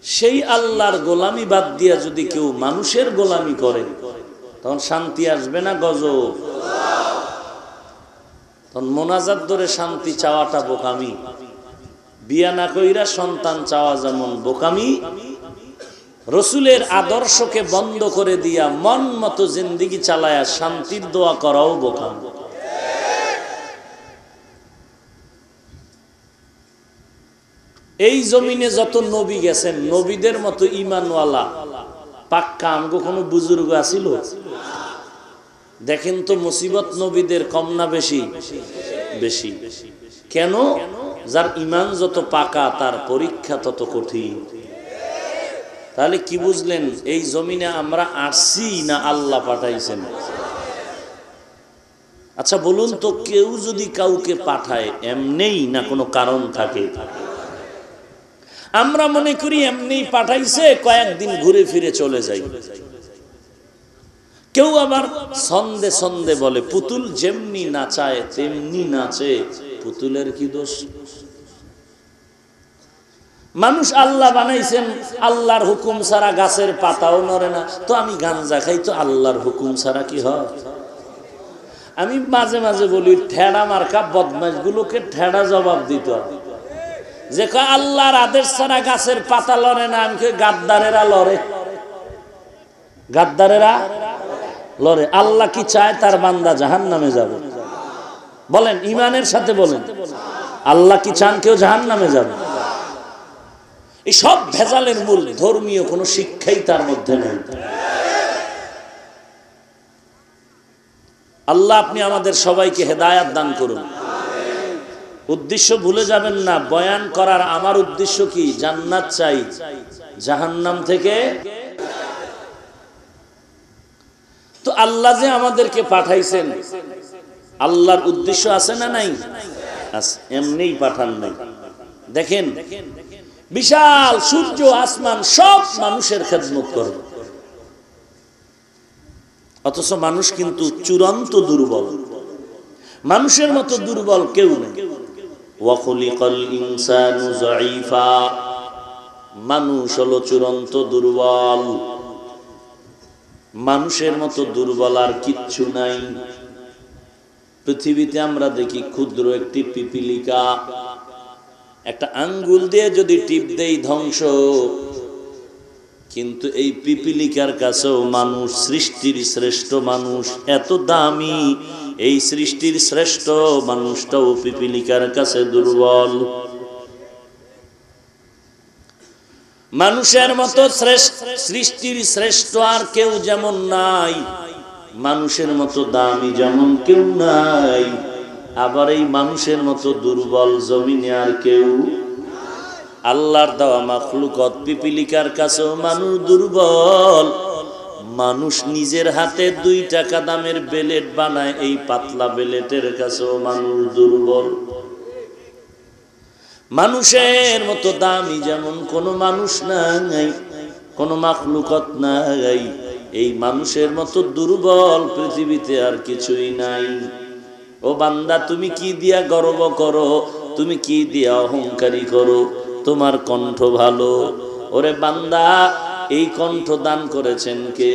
সেই আল্লাহর গোলামি বাদ দিয়া যদি কেউ মানুষের গোলামি করে তখন শান্তি আসবে না গজব? তখন মোনাজাত ধরে শান্তি চাওয়াটা বোকামি। বিয়া না কইরা সন্তান চাওয়া যেমন বোকামি, রসুলের আদর্শকে বন্ধ করে দিয়া মন মতো জিন্দেগি চালায়া শান্তির দোয়া করাও বোকামি। এই জমিনে যত নবী গেছেন, নবীদের মতো ইমানওয়ালা পাক্কা আমগো কোনো বুজুর্গ আছিল? দেখেন তো মুসিবত নবীদের কম না বেশি? বেশি। কেন? যার ইমান যত পাকা তার পরীক্ষা তত কঠিন। তাহলে কি বুঝলেন? এই জমিনে আমরা আসছি না আল্লাহ পাঠাইছেন? আচ্ছা বলুন তো, কেউ যদি কাউকে পাঠায় এমনেই না কোনো কারণ থাকে? আমরা মনে করি এমনি পাঠাইছে, কয়েকদিন ঘুরে ফিরে চলে যাই। কেউ আবার ছন্দে ছন্দে বলে, পুতুল যেমনি নাচায় তেমনি নাচে, পুতুলের কি দোষ? মানুষ আল্লাহ বানাইছেন, আল্লাহর হুকুম ছাড়া গাছের পাতাও নড়ে না। তো আমি গাঞ্জা খাই, তো আল্লাহর হুকুম ছাড়া কি হয়? আমি মাঝে মাঝে বলি, ঠেড়া মার্কা বদমাশ গুলোকে ঠেড়া জবাব দিত যে আল্লাহর আদেশ ছাড়া গাছের পাতা লড়ে না। আমি গাদ্দারেরা লড়ে, গাদ্দারেরা লড়ে। আল্লাহ কি চায় তার বান্দা জাহান্নামে যাবে? বলেন ইমানের সাথে বলেন, আল্লাহ কি চান কেউ জাহান্নামে যাবে? এই সব ভেজালের মূল ধর্মীয় কোনো শিক্ষাই তার মধ্যে নেই। আল্লাহ আপনি আমাদের সবাইকে হেদায়াত দান করুন। উদ্দেশ্য ভুলে যাবেন না, বয়ান করার আমার উদ্দেশ্য কি? জান্নাত চাই, জাহান্নাম থেকে। তো আল্লাহ যে আমাদেরকে পাঠাইছেন, আল্লাহর উদ্দেশ্য আছে না নাই? এমনিই পাঠান নাই। দেখেন বিশাল সূর্য আসমান সব মানুষের খেদমত করে। অথচ মানুষ কিন্তু চূড়ান্ত দুর্বল। মানুষের মতো দুর্বল কেউ নেই। ওয়া খুলিকাল ইনসানু যায়ীফা, মানুষ হলো চূড়ান্ত দুর্বল। মানুষের মতো দুর্বল আর কিচ্ছু নাই। পৃথিবীতে আমরা দেখি ক্ষুদ্র একটি পিপিলিকা, একটা আঙ্গুল দিয়ে যদি টিপ দেই ধ্বংস। কিন্তু এই পিপিলিকার কাছেও মানুষ, সৃষ্টির শ্রেষ্ঠ মানুষ, এত দামি, এই সৃষ্টির শ্রেষ্ঠ মানুষটাও পিপিলিকার কাছে দুর্বল। মানুষের মতো সৃষ্টির শ্রেষ্ঠ আর কেউ যেমন নাই, মানুষের মতো দামি যেমন কেউ নাই, আবার এই মানুষের মতো দুর্বল জমিনে আর কেউ। আল্লাহর দেওয়া মাখলুকত পিপিলিকার কাছেও মানুষ দুর্বল। মানুষ নিজের হাতে 2 টাকা দামের বেলেট বানায়, এই পাতলা বেলেটের কাছেও মানুষ দুর্বল। মানুষের মতো দামি যেমন কোনো মানুষ নাই, কোনো মাখলুকত নাই, এই মানুষের মতো দুর্বল পৃথিবীতে আর কিছুই নাই। ও বান্দা, তুমি কি দিয়া গর্ব করো? তুমি কি দিয়া অহংকারী করো? তোমার কণ্ঠ ভালো। ওরে বান্দা, এই কণ্ঠ দান করেছেন কে?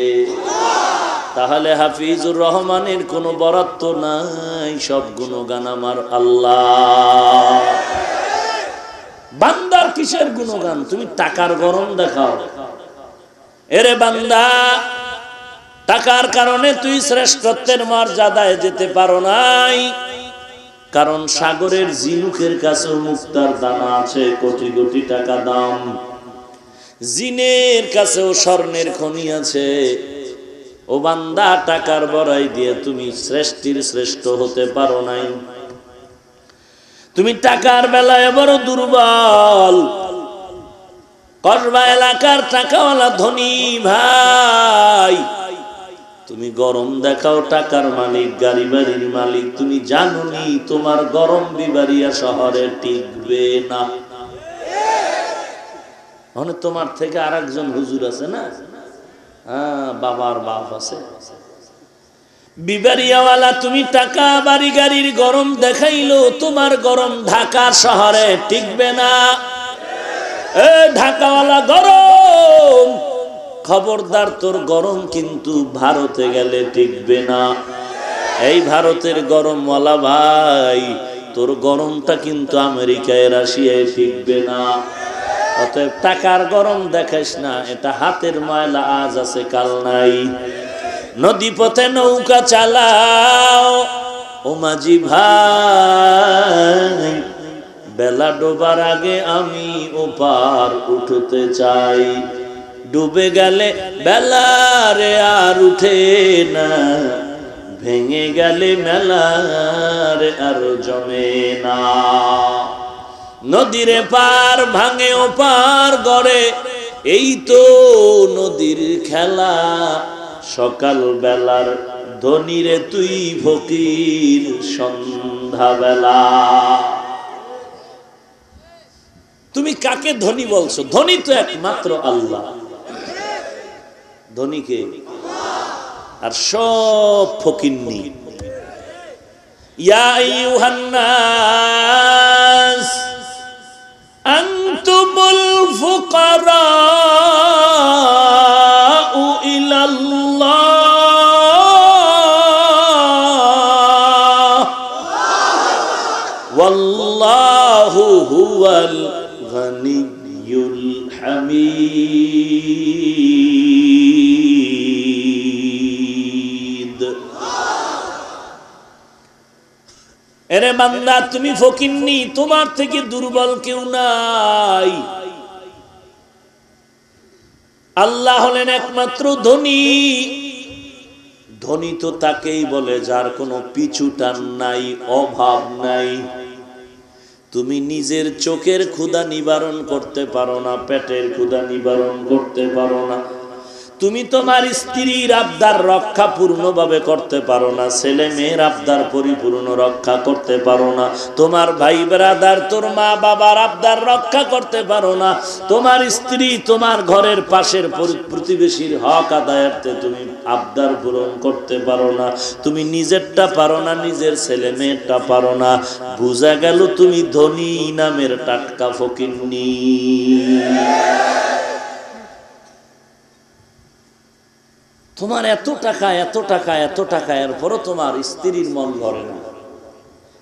তাহলে হাফিজুর রহমানের কোনো বরাদ্দ নাই, সব গুণগান আমার আল্লাহ। বান্দার কিসের গুণগান? তুমি টাকার গরম দেখাও। এরে বান্দা, টাকার কারণে তুই শ্রেষ্ঠত্বের মর্যাদায় যেতে পারো নাই। কারণ সাগরের ঝিনুকের কাছেও মুক্তার দানা আছে, কোটি কোটি টাকা দাম। জিনের কাছেও স্বর্ণের খনি আছে। ও বান্দা, টাকার বড়াই দিয়ে তুমি শ্রেষ্ঠীর শ্রেষ্ঠ হতে পারো নাই। তুমি টাকার বেলায় বড় দুর্বল। কসবা এলাকার টাকাওয়ালা ধনী ভাই, তুমি গরম দেখাও টাকার মালিক, গাড়ি বাড়ির মালিক, তুমি জানো নি তোমার গরম বিবাড়িয়া শহরে টিকবে না। মানে তোমার থেকে আরেকজন হুজুর আছে না, হ্যাঁ, বাবার বাপ আছে, বিবাড়িয়াওয়ালা, তুমি টাকা বাড়ি গাড়ির গরম দেখাইলো, তোমার গরম ঢাকা শহরে টিকবে না। এ ঢাকাওয়ালা গরম, খবরদার, তোর গরম কিন্তু ভারতে গেলে টিকবে না। এই ভারতের গরমওয়ালা ভাই, তোর গরমটা কিন্তু আমেরিকায়, রাশিয়ায় টিকবে না। অতএব টাকার গরম দেখাইস না, এটা হাতের ময়লা, আজ আছে কাল নাই। নদী পথে নৌকা চালাও ও মাঝি ভাই, বেলা ডোবার আগে আমি ওপার উঠতে চাই। ডুবে গেলে বেলারে আর উঠে না, ভেঙে গেলে মেলারে আর জমে না। নদীরে পার ভাঙে ওপার গড়ে, এই তো নদীর খেলা। সকাল বেলার ধনীরে তুই ফকির সন্ধ্যা বেলা। তুমি কাকে ধনী বলছো? ধনী তো একমাত্র আল্লাহ। ধনীকে আর সব ফকিন্নি। ইয়া আইয়ুহান নাস আনতুমুল ফুকারাউ ইলাল্লাহ ওয়াল্লাহু হুয়াল গনিয়্যুল হামিদ। এরে বান্দা, তুমি ফকিন্নি, তোমার থেকে দুর্বল কেউ নাই। আল্লাহ হলেন একমাত্র ধনী। ধনী তো তাকেই বলে যার কোনো পিছুটান নাই, অভাব নাই। তুমি নিজের চোখের ক্ষুধা নিবারণ করতে পারো না, পেটের ক্ষুধা নিবারণ করতে পারো না, তুমি তোমার স্ত্রীর আবদার রক্ষা পূর্ণভাবে করতে পারো না, ছেলে মেয়ের আবদার পরিপূর্ণ রক্ষা করতে পারো না, তোমার ভাই ব্রাদার তোর মা বাবার আবদার রক্ষা করতে পারো না, তোমার স্ত্রী তোমার ঘরের পাশের প্রতিবেশীর হক আদায়ার্থে তুমি আবদার পূরণ করতে পারো না, তুমি নিজেরটা পারো না, নিজের ছেলে মেয়েরটা পারো না, বুঝা গেল তুমি ধনী নামের টাটকা ফকিন্নি। তোমার এত টাকা এত টাকা এত টাকা, এরপরও তোমার স্ত্রীর মন ভরে না,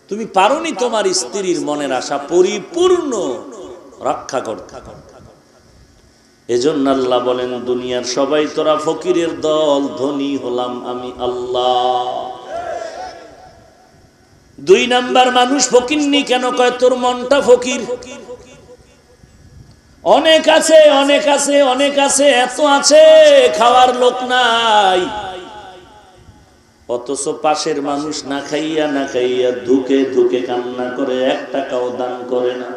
তুমি পারোনি তোমার স্ত্রীর মনের আশা পরিপূর্ণ রক্ষা করতে। এজন্য আল্লাহ বলেন দুনিয়ার সবাই তোরা ফকিরের দল, ধনী হলাম আমি আল্লাহ। 2 নাম্বার মানুষ ফকিরনি কেন কয়? তোর মনটা ফকির। অনেক আছে অনেক আছে অনেক আছে, এত আছে খাওয়ার লোক নাই, অথচ পাশের মানুষ না খাইয়া না খাইয়া ধুকে ধুকে কান্না করে, 1 টাকাও দান করে না।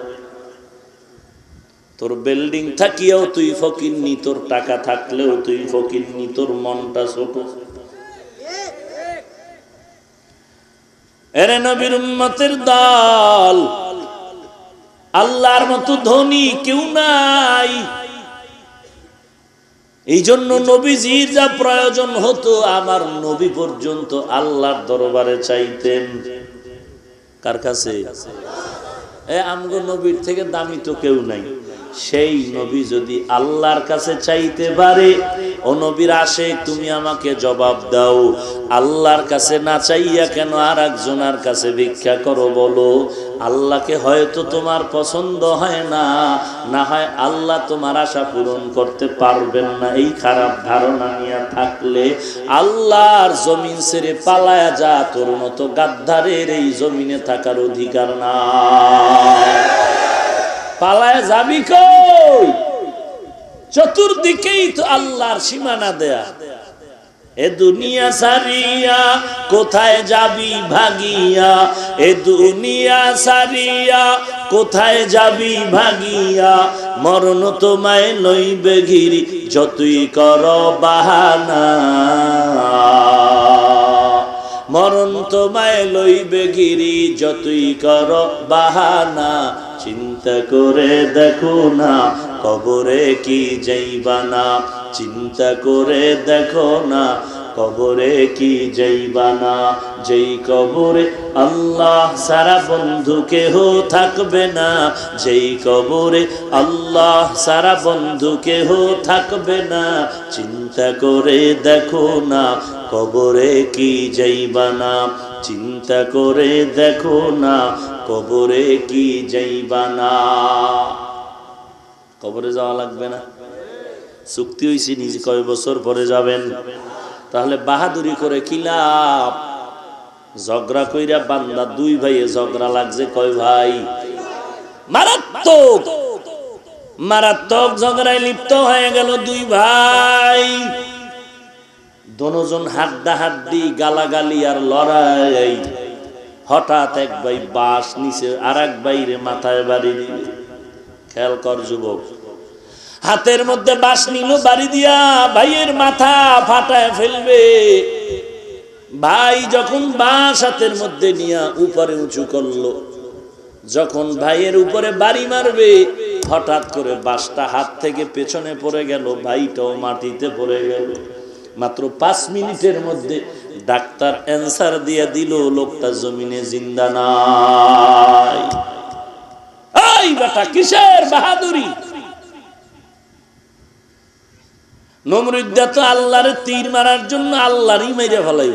তোর বিল্ডিং থাকিয়াও তুই ফকিরনি, তোর টাকা থাকলেও তুই ফকিরনি, তোর মনটা ছোট। এরে নবীর উম্মতের দল, আল্লাহর মতো ধনী কেউ নাই। এই জন্য নবীজির যা প্রয়োজন হতো, আমার নবী পর্যন্ত আল্লাহর দরবারে চাইতেন। কার কাছে? আমগো নবীর থেকে দামি তো কেউ নাই। সেই নবী যদি আল্লাহর কাছে চাইতে পারে, ও নবীর আশিক তুমি আমাকে জবাব দাও, আল্লাহর কাছে না চাইয়া কেন আর একজনের কাছে ভিক্ষা করো বলো? আল্লাহকে হয়তো তোমার পছন্দ হয় না, না হয় আল্লাহ তোমার আশা পূরণ করতে পারবেন না, এই খারাপ ধারণা নিয়ে থাকলে আল্লাহর জমিন ছেড়ে পালায়া যা, তোর মতো গাদ্দারের এই জমিনে থাকার অধিকার না। পালায় যাবি কই? চতুর্দিকেই তো আল্লাহর সীমানা দেয়া। এ দুনিয়া সারিয়া কোথায় যাবি ভাগিয়া, এ দুনিয়া সারিয়া কোথায় যাবি ভাগিয়া, মরণ তোমায় লইবে ঘিরি যতই কর বাহানা, মরণ তোমায় লইবে ঘিরি যতই কর বাহানা, চিন্তা করে দেখো না কবরে কি যাইবানা, চিন্তা করে দেখো না কবরে কি যাইবানা, যেই কবরে আল্লাহ সারা বন্ধু কেহ থাকবে না, যেই কবরে আল্লাহ সারা বন্ধু কেহ থাকবে না, চিন্তা করে দেখো না কবরে কি যাইবানা, চিন্তা করে দেখো না কবরে কি যাইবানা। কবরে যাওয়া লাগবে না? চুক্তি হইছে নিজে কয় বছর পরে যাবেন, তাহলে বাহাদুরি করে কি লাভ? ঝগড়া কইরা বান্দা 2 ভাইয়ে ঝগড়া লাগছে, কয় ভাই? মারাত্মক মারাত্মক ঝগড়ায় লিপ্ত হয়ে গেল 2 ভাই, দোনোজন হাড্ডাহাড্ডি গালাগালি আর লড়াই। হঠাৎ এক ভাই বাঁশ নিচে আর এক ভাইরে মাথায় বাড়ি দিল। খেয়াল কর যুবক, হাতের মধ্যে বাঁশ নিল, বাড়ি দিয়া ভাইয়ের মাথা ফাটায় ফেলবে। ভাই যখন বাঁশ হাতের মধ্যে নিয়া উপরে উঁচু করলো, যখন ভাইয়ের উপরে বাড়ি মারবে, হঠাৎ করে বাঁশটা হাত থেকে পেছনে পড়ে গেল, ভাইটাও মাটিতে পড়ে গেল। মাত্র 5 মিনিটের মধ্যে ডাক্তার অ্যান্সার দিয়ে দিল, লোকটা জমিনে জিন্দা নাই। এই বেটা কিসের বাহাদুরি? নমরুদ তো আল্লাহর তীর মারার জন্য আল্লাহরই মেরে ফেলাই।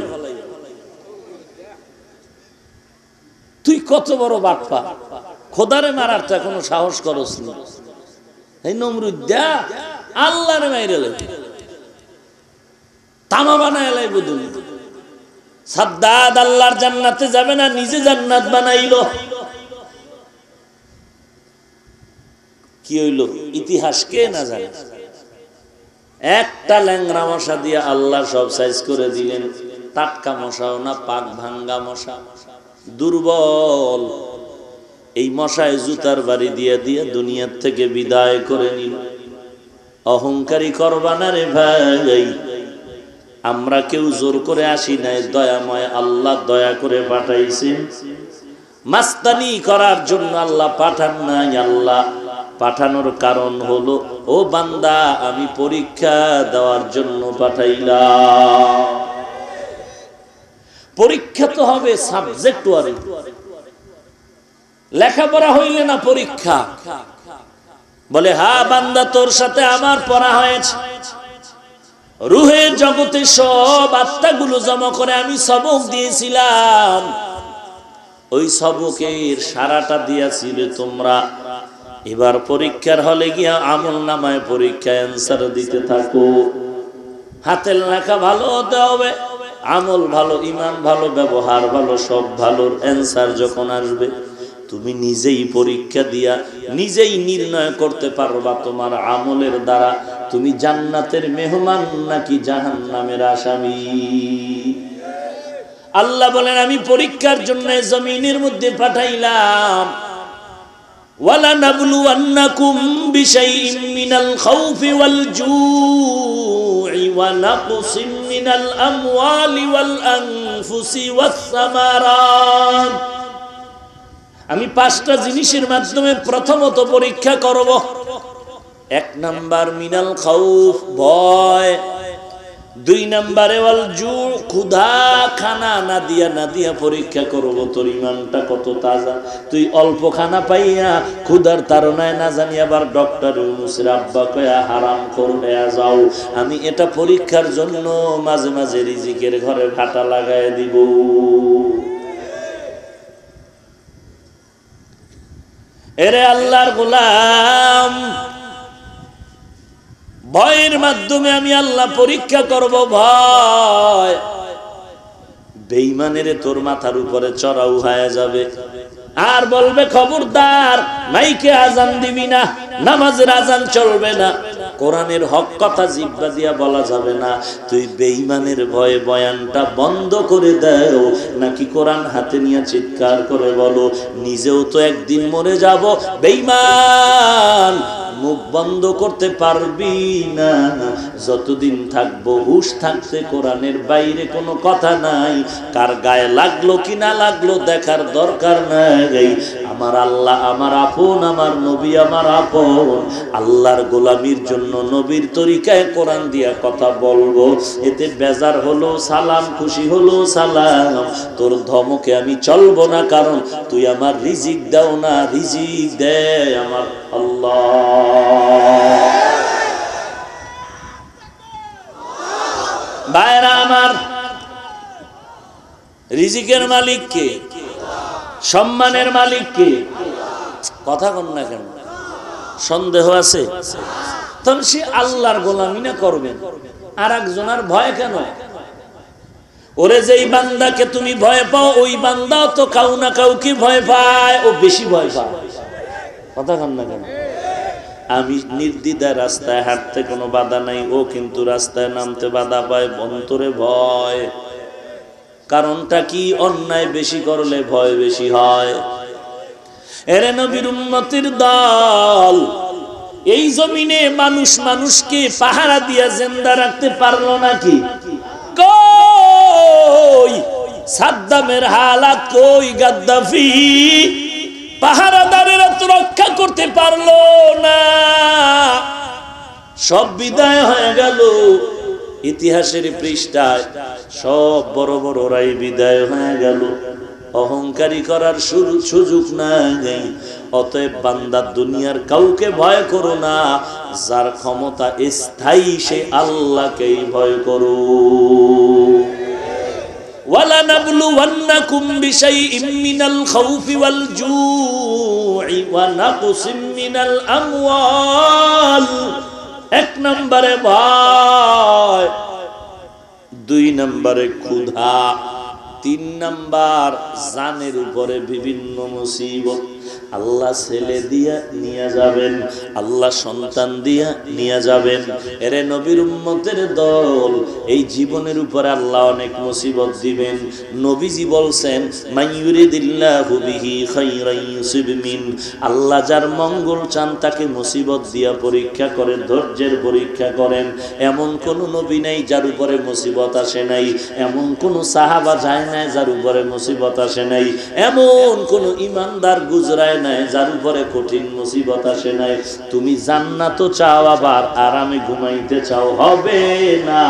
তুই কত বড় বাটপা, খোদারে মারার তো এখনো সাহস করস না। এই নমরুদ আল্লাহরে মাইরে তামা বানায় লাই বদল। সাদ্দাদ আল্লাহর জান্নাতে যাবে না, নিজে জান্নাত বানাইলো। কি হইল? ইতিহাস কে না জানে। একটা ল্যাংরা মশা দিয়ে আল্লাহ সব সাইজ করে দিলেন। টাটকা মশাও না, পাক ভাঙ্গা মশা, দুর্বল। এই মশায় জুতার বাড়ি দিয়ে দিয়ে দুনিয়ার থেকে বিদায় করে নিল। অহংকারী করবা না রে ভাই। আমরা কেউ জোর করে আসি নাই, দয়াময় আল্লাহ দয়া করে পাঠাইছেন। মাস্তানি করার জন্য আল্লাহ পাঠান নাই। আল্লাহ পাঠানোর কারণ হলো, ও বান্দা আমি পরীক্ষা দেওয়ার জন্য পাঠাইলাম। পরীক্ষা তো হবে সাবজেক্ট ওয়ারি, লেখাপড়া হইলে না পরীক্ষা। বলে হ্যাঁ বান্দা তোর সাথে আমার পড়া হয়েছে, রুহের জগতে সব আত্মাগুলো জমা করে আমি সবক দিয়েছিলাম, ওই সবকের সারাটা দিয়েছিলে তোমরা। এবার পরীক্ষার হলে গিয়া আমল নামায় পরীক্ষা অ্যান্সার দিতে থাকো। হাতের লেখা ভালো হতে হবে, আমল ভালো, ইমান ভালো, ব্যবহার ভালো, সব ভালোর অ্যান্সার যখন আসবে তুমি নিজেই পরীক্ষা দিয়া নিজেই নির্ণয় করতে পারবা তোমার আমলের দ্বারা তুমি জান্নাতের মেহমান নাকি জাহান্নামের আসামি। আল্লাহ বলেন আমি পরীক্ষার জন্য জমিনের মধ্যে পাঠাইলাম। ওয়ালা নাবলুওয়ান্নাকুম বিশাইইন মিনাল খাউফি ওয়াল জু'i ওয়া নাকসিম মিনাল আমওয়ালি ওয়াল আনফুসি ওয়াস সামারাত। আমি 5টা জিনিসের মাধ্যমে প্রথমত পরীক্ষা করব। 1 নাম্বার মিনাল খাউফ, ভয়। 2 নাম্বারে ওয়াল জু, ক্ষুধা, খানা না দিয়া পরীক্ষা করব তোর ইমানটা কত তাজা। তুই অল্প খানা পাইয়া ক্ষুধার তাড়নায় না জানি আবার ডক্টর ইউনূসের আব্বা কয়া হারাম করে যাও। আমি এটা পরীক্ষার জন্য মাঝে মাঝে রিজিকের ঘরে ভাটা লাগায় দিব। এরে আল্লাহর গোলাম, ভয়ের মাধ্যমে আমি আল্লাহ পরীক্ষা করব। ভয় বেঈমানের তোর মাথার উপরে চড়াও হয়ে যাবে আর বলবে খবরদার মাইকে আজান দিবি না, নামাজের আজান চলবে না, কোরআনের হক কথা জিহ্বা দিয়া বলা যাবে না। তুই বেঈমানের ভয়ে বয়ানটা বন্ধ করে দাও, নাকি কোরআন হাতে নিয়ে চিৎকার করে বলো নিজেও তো একদিন মরে যাব। বেঈমান মুখ বন্ধ করতে পারবি না, যতদিন থাকবো হুশ থাকতে কোরআনের বাইরে কোনো কথা নাই। কার গায়ে লাগলো কি না লাগলো দেখার দরকার নাই। আমার আল্লাহ আমার আপন, আমার নবী আমার আপন। আল্লাহর গোলামির জন্য নবীর তরিকায় কোরআন দিয়া কথা বলবো, এতে বেজার হলো সালাম, খুশি হলো সালাম। তোর ধমকে আমি চলবো না, কারণ তুই আমার রিজিক দাও না, রিজিক দেয় আমার আল্লাহ। ভাইরা আমার, রিজিকের মালিক কে? সম্মানের মালিক কে? কথা কন না কেন? সন্দেহ আছে? তখন সে আল্লাহর গোলামি না করবেন, আর একজনের ভয় কেন? ওরে যেই বান্দাকে তুমি ভয় পাও ওই বান্দাও তো কাউ না কাউকে ভয় পায়, ও বেশি ভয় পায়। কথা কন না কেন? আমি নির্দ্বিধায় রাস্তায় হাঁটতে কোনো বাধা নাই, ও কিন্তু রাস্তায় নামতে বাধা পায়, অন্তরে ভয়। কারণটা কি? অন্যায় বেশি করলে ভয় বেশি হয়। এরে নবীর উম্মতের দল, এই জমিনে মানুষ মানুষকে পাহারা দিয়া জিন্দা রাখতে পারলো নাকি? কই সাদ্দামের হালাত, কই গাদ্দাফি, পাহারাদারেরা তো রক্ষা করতে পারলো না, সব বিদায় হয়ে গেল। ইতিহাসের পৃষ্ঠায় সব বড় বড়রাই বিদায় হয়ে গেল। অহংকারী করার সুযোগ নাই। অতএব বান্দা দুনিয়ার কাউকে ভয় করো না, যার ক্ষমতা স্থায়ী সে আল্লাহকেই ভয় করো। ওয়ালা নাবলুওয়ান্নাকুম বিশাইইন মিনাল খাউফি ওয়াল জু'i ওয়া নাকসিম মিনাল আমওয়াল। 1 নম্বরে ভয়, 2 নম্বরে ক্ষুধা, 3 নাম্বার জানের উপরে বিভিন্ন মুসিবত। আল্লাহ ছেলে দিয়া নিয়ে যাবেন, আল্লাহ সন্তান দিয়া নিয়ে যাবেন। এরে নবীর উম্মতের দল, এই জীবনের উপরে আল্লাহ অনেক মুসিবত দিবেন। নবীজি বলছেন, মাইয়ুরিদিল্লাহু বিহি খাইরান ইউসিব মিন, আল্লাহ যার মঙ্গল চান তাকে মুসিবত দিয়া পরীক্ষা করেন, ধৈর্যের পরীক্ষা করেন। এমন কোন নবী নাই যার উপরে মুসিবত আসে নাই, এমন কোন সাহাবা যায় নাই যার উপরে মুসিবত আসে নাই, এমন কোন ইমানদার গুজরায় নাই যার উপরে কঠিন মুসিবত আসে নাই। তুমি জান্নাত চাও আবার আরামে ঘুমাইতে চাও, হবে না।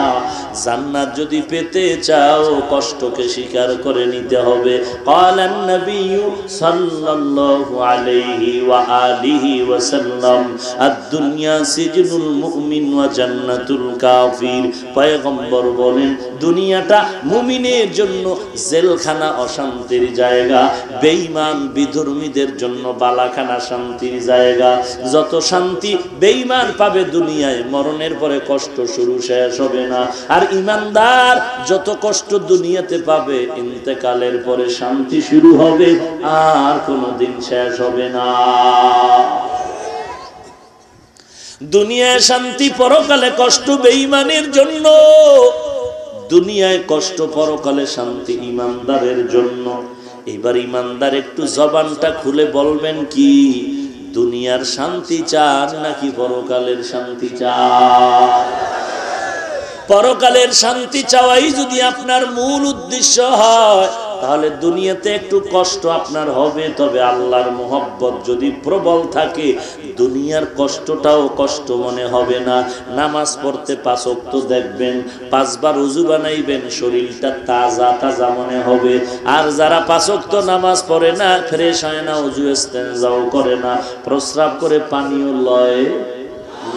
জান্নাত যদি পেতে চাও কষ্টকে স্বীকার করে নিতে হবে। ক্বালান নবিয়্যু সাল্লাল্লাহু আলাইহি ওয়া আলিহি ওয়া সাল্লাম, আদ-দুনিয়া সিজনুল মুমিন ওয়া জান্নাতুল কাফির। পয়গম্বর বলেন, দুনিয়াটা মুমিনের জন্য জেলখানা, অশান্তির জায়গা, বেঈমান বিধর্মীদের জন্য বালাখানা, শান্তির জায়গা। যত শান্তি বেঈমান পাবে দুনিয়ায়, মরণের পরে কষ্ট শুরু, শেষ হবে না। আর ইমানদার যত কষ্ট দুনিয়াতে পাবে, ইন্তেকালের পরে শান্তি শুরু হবে, আর কোনোদিন শেষ হবে না। দুনিয়ায় শান্তি, পরকালে কষ্ট বেঈমানের জন্য। দুনিয়ায় কষ্ট, পরকালে শান্তি ইমানদারের জন্য। এবার ইমানদার একটু জবানটা খুলে বলবেন, কি দুনিয়ার শান্তি চান নাকি পরকালের শান্তি চান? পরকালের শান্তি চাওয়াই যদি আপনার মূল উদ্দেশ্য হয়, তাহলে দুনিয়াতে একটু কষ্ট আপনার হবে, তবে আল্লাহর মোহব্বত যদি প্রবল থাকে, দুনিয়ার কষ্টটাও কষ্ট মনে হবে না। নামাজ পড়তে 5 ওয়াক্ত দেখবেন, 5 বার ওযু বানাইবেন, শরীরটা তাজা তাজা মনে হবে। আর যারা 5 ওয়াক্ত নামাজ পড়ে না, ফ্রেশ হয় না, ওযু ইস্তেনজাও করে না, প্রস্রাব করে পানিও লয়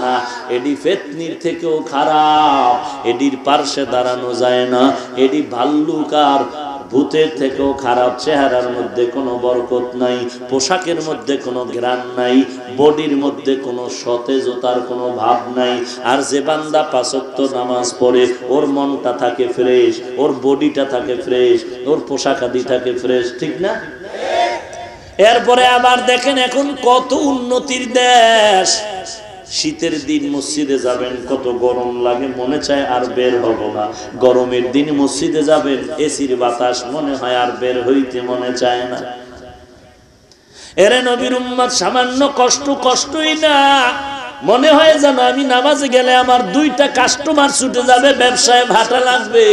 না, এডি ফেতনির থেকেও খারাপ। এডির পার্শ্বে দাঁড়ানো যায় না। এডি ভাল্লুক আর ভূতের থেকেও খারাপ। চেহারার মধ্যে কোনো বরকত নাই, পোশাকের মধ্যে কোনো ঘ্রাণ নাই, বডির মধ্যে কোনো সতেজতার কোনো ভাব নাই। আর যে বান্দা 5 ওয়াক্ত নামাজ পড়ে, ওর মনটা থাকে ফ্রেশ, ওর বডিটা থাকে ফ্রেশ, ওর পোশাক আদি থাকে ফ্রেশ, ঠিক না? এরপরে আবার দেখেন, এখন কত উন্নতির দেশ। শীতের দিন মসজিদে যাবেন, কত গরম লাগে, মনে চায় আর বের হব না। গরমের দিন মসজিদে যাবেন, এসির বাতাস, মনে হয় আর বের হইতে মনে চায় না। এরে নবীর উম্মত, সামান্য কষ্ট কষ্টই না, মনে হয় যেন আমি নামাজে গেলে আমার 2টা কাস্টমার ছুটে যাবে, ব্যবসায় ভাটা লাগবে।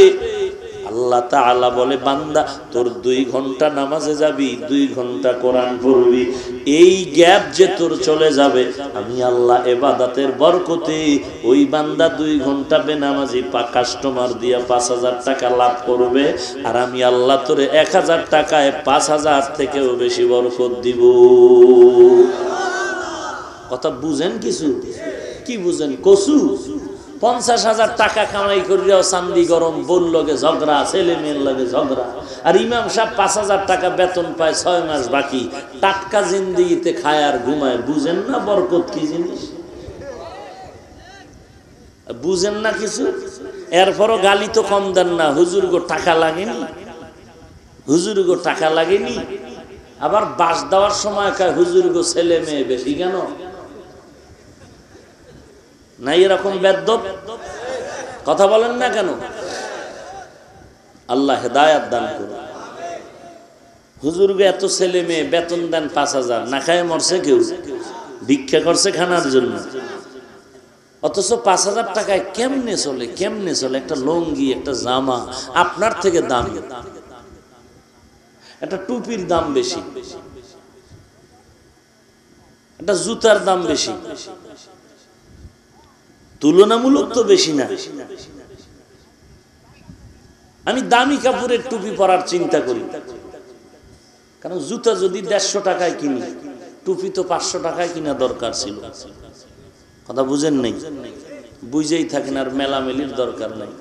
আল্লাহ তাআলা বলে, বান্দা তোর 2 ঘন্টা নামাজে যাবি, 2 ঘন্টা কোরআন পড়বি, এই গ্যাপ যে তোর চলে যাবে, আমি আল্লাহ ইবাদতের বরকতে ওই বান্দা 2 ঘন্টা বেনামাজি কাস্টমার দিয়া 5000 টাকা লাভ করবে। আর আমি আল্লাহ তোরে 1000 টাকায় 5000 থেকেও বেশি বরকত দিব। কথা বুঝেন? কিছু কি বুঝেন? কসু 50,000 টাকা কামাই করিয়াও চান্দি গরম, বোন লগে ঝগড়া, ছেলে মেয়ের লগে ঝগড়া। আর ইমাম সাহেব 5,000 টাকা বেতন পায়, 6 মাস বাকি, টাটকা জিন্দিগিতে খায় আর ঘুমায়। বুঝেন না বরকত কি জিনিস? বুঝেন না কিছু? এরপরও গালি তো কম দেন না, হুজুর গো টাকা লাগেনি, হুজুর গো টাকা লাগেনি। আবার বাস দেওয়ার সময় কয়, হুজুর গো ছেলে মেয়ে বেশি কেন? নাই এরকম বেদ্যপ কথা বলেন না কেন? আল্লাহ হেদায়েত দান করুন। হুজুরকে এত ছেলে মেয়ে, বেতন দেন 5,000, না খায় মরছে কেউ, ভিক্ষা করছে খানার জন্য। অথচ 5,000 টাকায় কেমনে চলে, কেমনে চলে? একটা লুঙ্গি, একটা জামা আপনার থেকে দাম, একটা টুপির দাম বেশি, একটা জুতার দাম বেশি, তুলনামূলক তো বেশি না। আমি দামি কাপড়ের টুপি পরার চিন্তা করি, কারণ জুতা যদি 150 টাকায় কিনি, টুপি তো 500 টাকায় কিনা দরকার ছিল। কথা বুঝেন নাই? বুঝেই থাকেন, আর মেলামেলির দরকার নাই।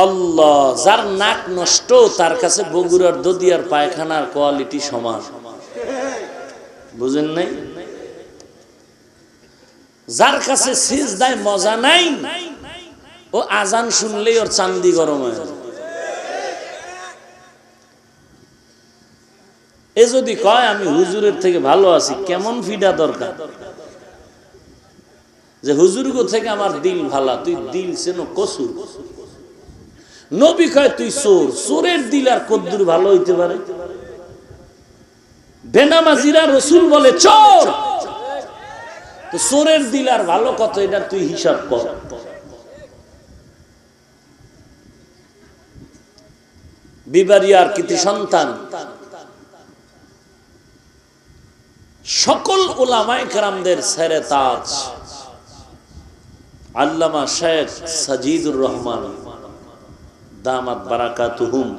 আল্লাহ, যার নাক নষ্ট তার কাছে বগুড়ার দদিয়ার পায়খানার কোয়ালিটি সমান। বুঝেন নাই? যার কাছে সিজদায় মজা নাই, ও আজান শুনলেই ওর চান্দি গরম হয়। এ যদি কয় আমি হুজুরের থেকে ভালো আছি, কেমন ফিডা দরকার যে হুজুরগো থেকে আমার দিল ভালা, তুই দিল সেন কসুর। নবী কয় তুই চোর, চোরের দিল আর কদ্দুর ভালো হইতে পারে? বেনামাজিরা রসুল বলে চোর, তো চোরের দিল আর ভালো কত, এটা তুই হিসাব কর। বিবারিয়ার কৃতি সন্তান সকল উলামায়ে কেরামদের সেরে তাজ আল্লামা শেখ সাজিদুর রহমান দামাত বারাকাতুহুম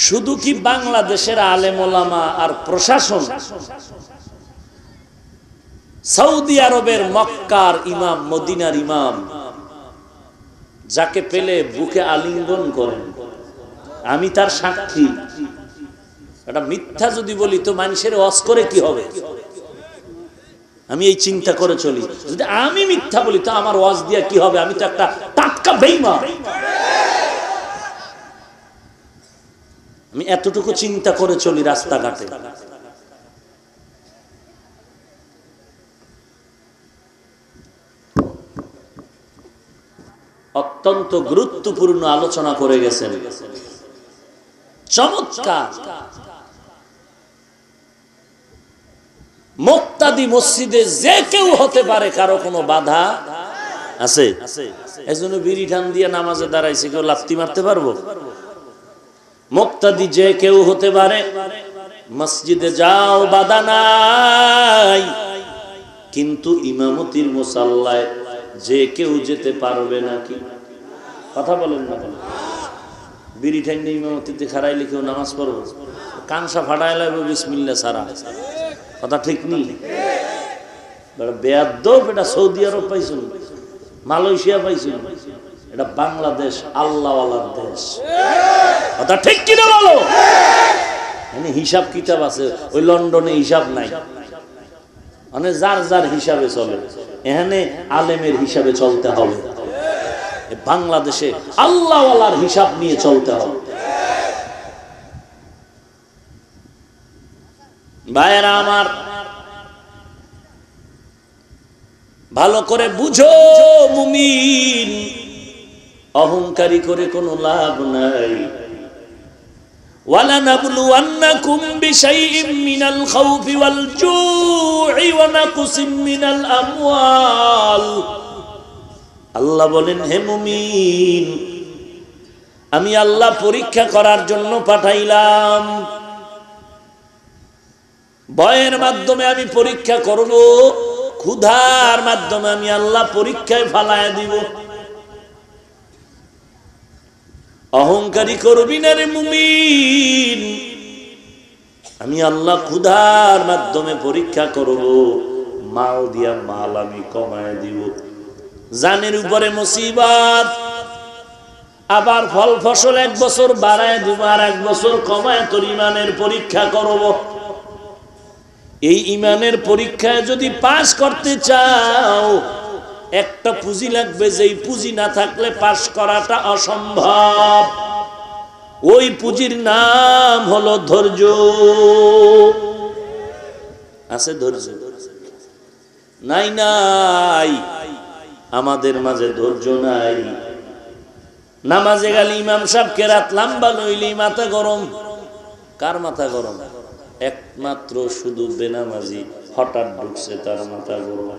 শুধু কি বাংলাদেশের আলেম ওলামা আর প্রশাসন, সৌদি আরবের মক্কার ইমাম, মদিনার ইমাম, যাকে পেলে বুকে আলিঙ্গন করেন, আমি তার সাক্ষী। এটা মিথ্যা যদি বলি তো মানুষের ওয়াজ করে কি হবে? আমি এই চিন্তা করে চলি, যদি আমি মিথ্যা বলি তো আমার ওয়াজ দিয়া কি হবে? আমি তো একটা টাটকা বেঈমান। আমি এতটুকু চিন্তা করে চলি রাস্তাঘাটে। অত্যন্ত গুরুত্বপূর্ণ আলোচনা করে গেছেন, চমৎকার। মুক্তাদি মসজিদে যে কেউ হতে পারে, কারো কোনো বাধা আছে? এজন্য বিড়ি টান দিয়ে নামাজে দাঁড়াইছে, কেউ লাফতি মারতে পারবো? মুক্তাদি যে কেউ হতে পারে, মসজিদে যাও, বাধা নাই। কিন্তু ইমামতির মুসাল্লায় যে কেউ যেতে পারবে নাকি? কথা বলেন না? বিড়ি ঠাই নিয়ে ইমামতিতে খারাইলে কেউ নামাজ পড়বো? কানসা ফাটাই লাগবে বিসমিল্লাহ ছাড়া। কথা ঠিক নেই? বেয়াদব। এটা সৌদি আরব পাইছুন, মালয়েশিয়া পাইছুন, এটা বাংলাদেশ আল্লাহওয়ালার দেশ। কথা ঠিক কিনা বলো? মানে হিসাব কিতাব আছে, ওই লন্ডনে হিসাব নাই, মানে যার যার হিসাবে চলে। এখানে আলেমের হিসাবে চলতে হবে, বাংলাদেশে আল্লাহওয়ালার হিসাব নিয়ে চলতে হবে। ভাইয়েরা আমার, ভালো করে বুঝো মুমিন, অহংকারী করে কোনো লাভ নাই। ওয়ালানাবলুওয়ান্নাকুম বিশাইইম মিনাল খাউফি ওয়াল জু'i ওয়া নাকসিম মিনাল আমওয়াল। আল্লাহ বলেন, হে মুমিন, আমি আল্লাহ পরীক্ষা করার জন্য পাঠাইলাম। ভয়ের মাধ্যমে আমি পরীক্ষা করব, ক্ষুধার মাধ্যমে আমি আল্লাহ পরীক্ষায় ফালায় দিব। অহংকারী করবি না রে মুমিন, আমি আল্লাহ ক্ষুধার মাধ্যমে পরীক্ষা করব, মাল দিয়া মাল আমি কমায় দিব। জানের উপরে মুসিবত, আবার ফল ফসল এক বছর বাড়ায় দিব, আর এক বছর কমায় তোর ইমানের পরীক্ষা করব। এই ইমানের পরীক্ষায় যদি পাস করতে চাও, একটা পুঁজি লাগবে, যেই পুঁজি না থাকলে পাস করাটা অসম্ভব। ওই পুঁজির নাম হলো ধৈর্য। আছে ধৈর্য? নাই, নাই, আমাদের মাঝে ধৈর্য নাই। নামাজে গেলে ইমাম সাহেব কেরাত লম্বা লইলি মাথা গরম। কার মাথা গরম? একমাত্র শুধু বেনামাজি হঠাৎ ঢুকছে তার মাথা গরম।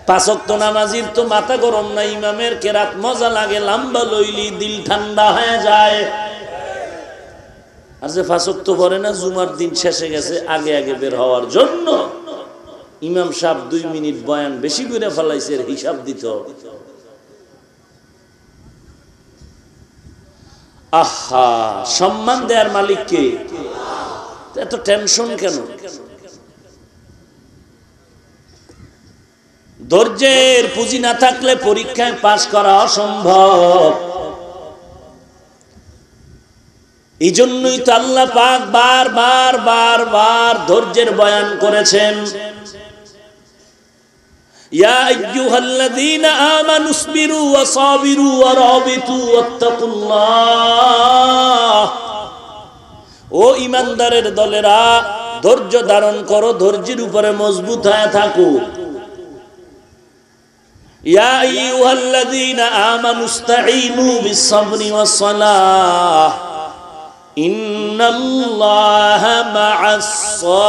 পাঁচ ওয়াক্ত নামাজির তো মাথা গরম না, ইমামের কেরাত মজা লাগে, লম্বা লইলি দিল ঠান্ডা হয়ে যায়। আর যে পাঁচ ওয়াক্ত পড়ে না, জুমার দিন শেষে গেছে, আগে আগে বের হওয়ার জন্য ইমাম সাহেব 2 মিনিট বয়ান বেশি করে ফেলাইছে, হিসাব দিত। আহা, সম্মান দেওয়ার মালিক কে? এত টেনশন কেন? ধৈর্যের পুঁজি না থাকলে পরীক্ষায় পাস করা অসম্ভব। এই জন্যই তো আল্লাহ পাক বারবার বারবার ধৈর্যের বয়ান করেছেন। ইয়া আইয়ুহাল্লাযীনা আমানুসবিরু ওয়া সাবিরু ওয়া রাবিতু ওয়াত্তাকুল্লাহ। ও ইমানদারের দলেরা, ধৈর্য ধারণ করো, ধৈর্যের উপরে মজবুত হয়ে থাকো। ইয়া আইয়ুহাল্লাযীনা আমানুস্তাঈনু বিস-সাবরি ওয়াস-সালাহ ইন্নাল্লাহা মা'আস-সাবিরিন।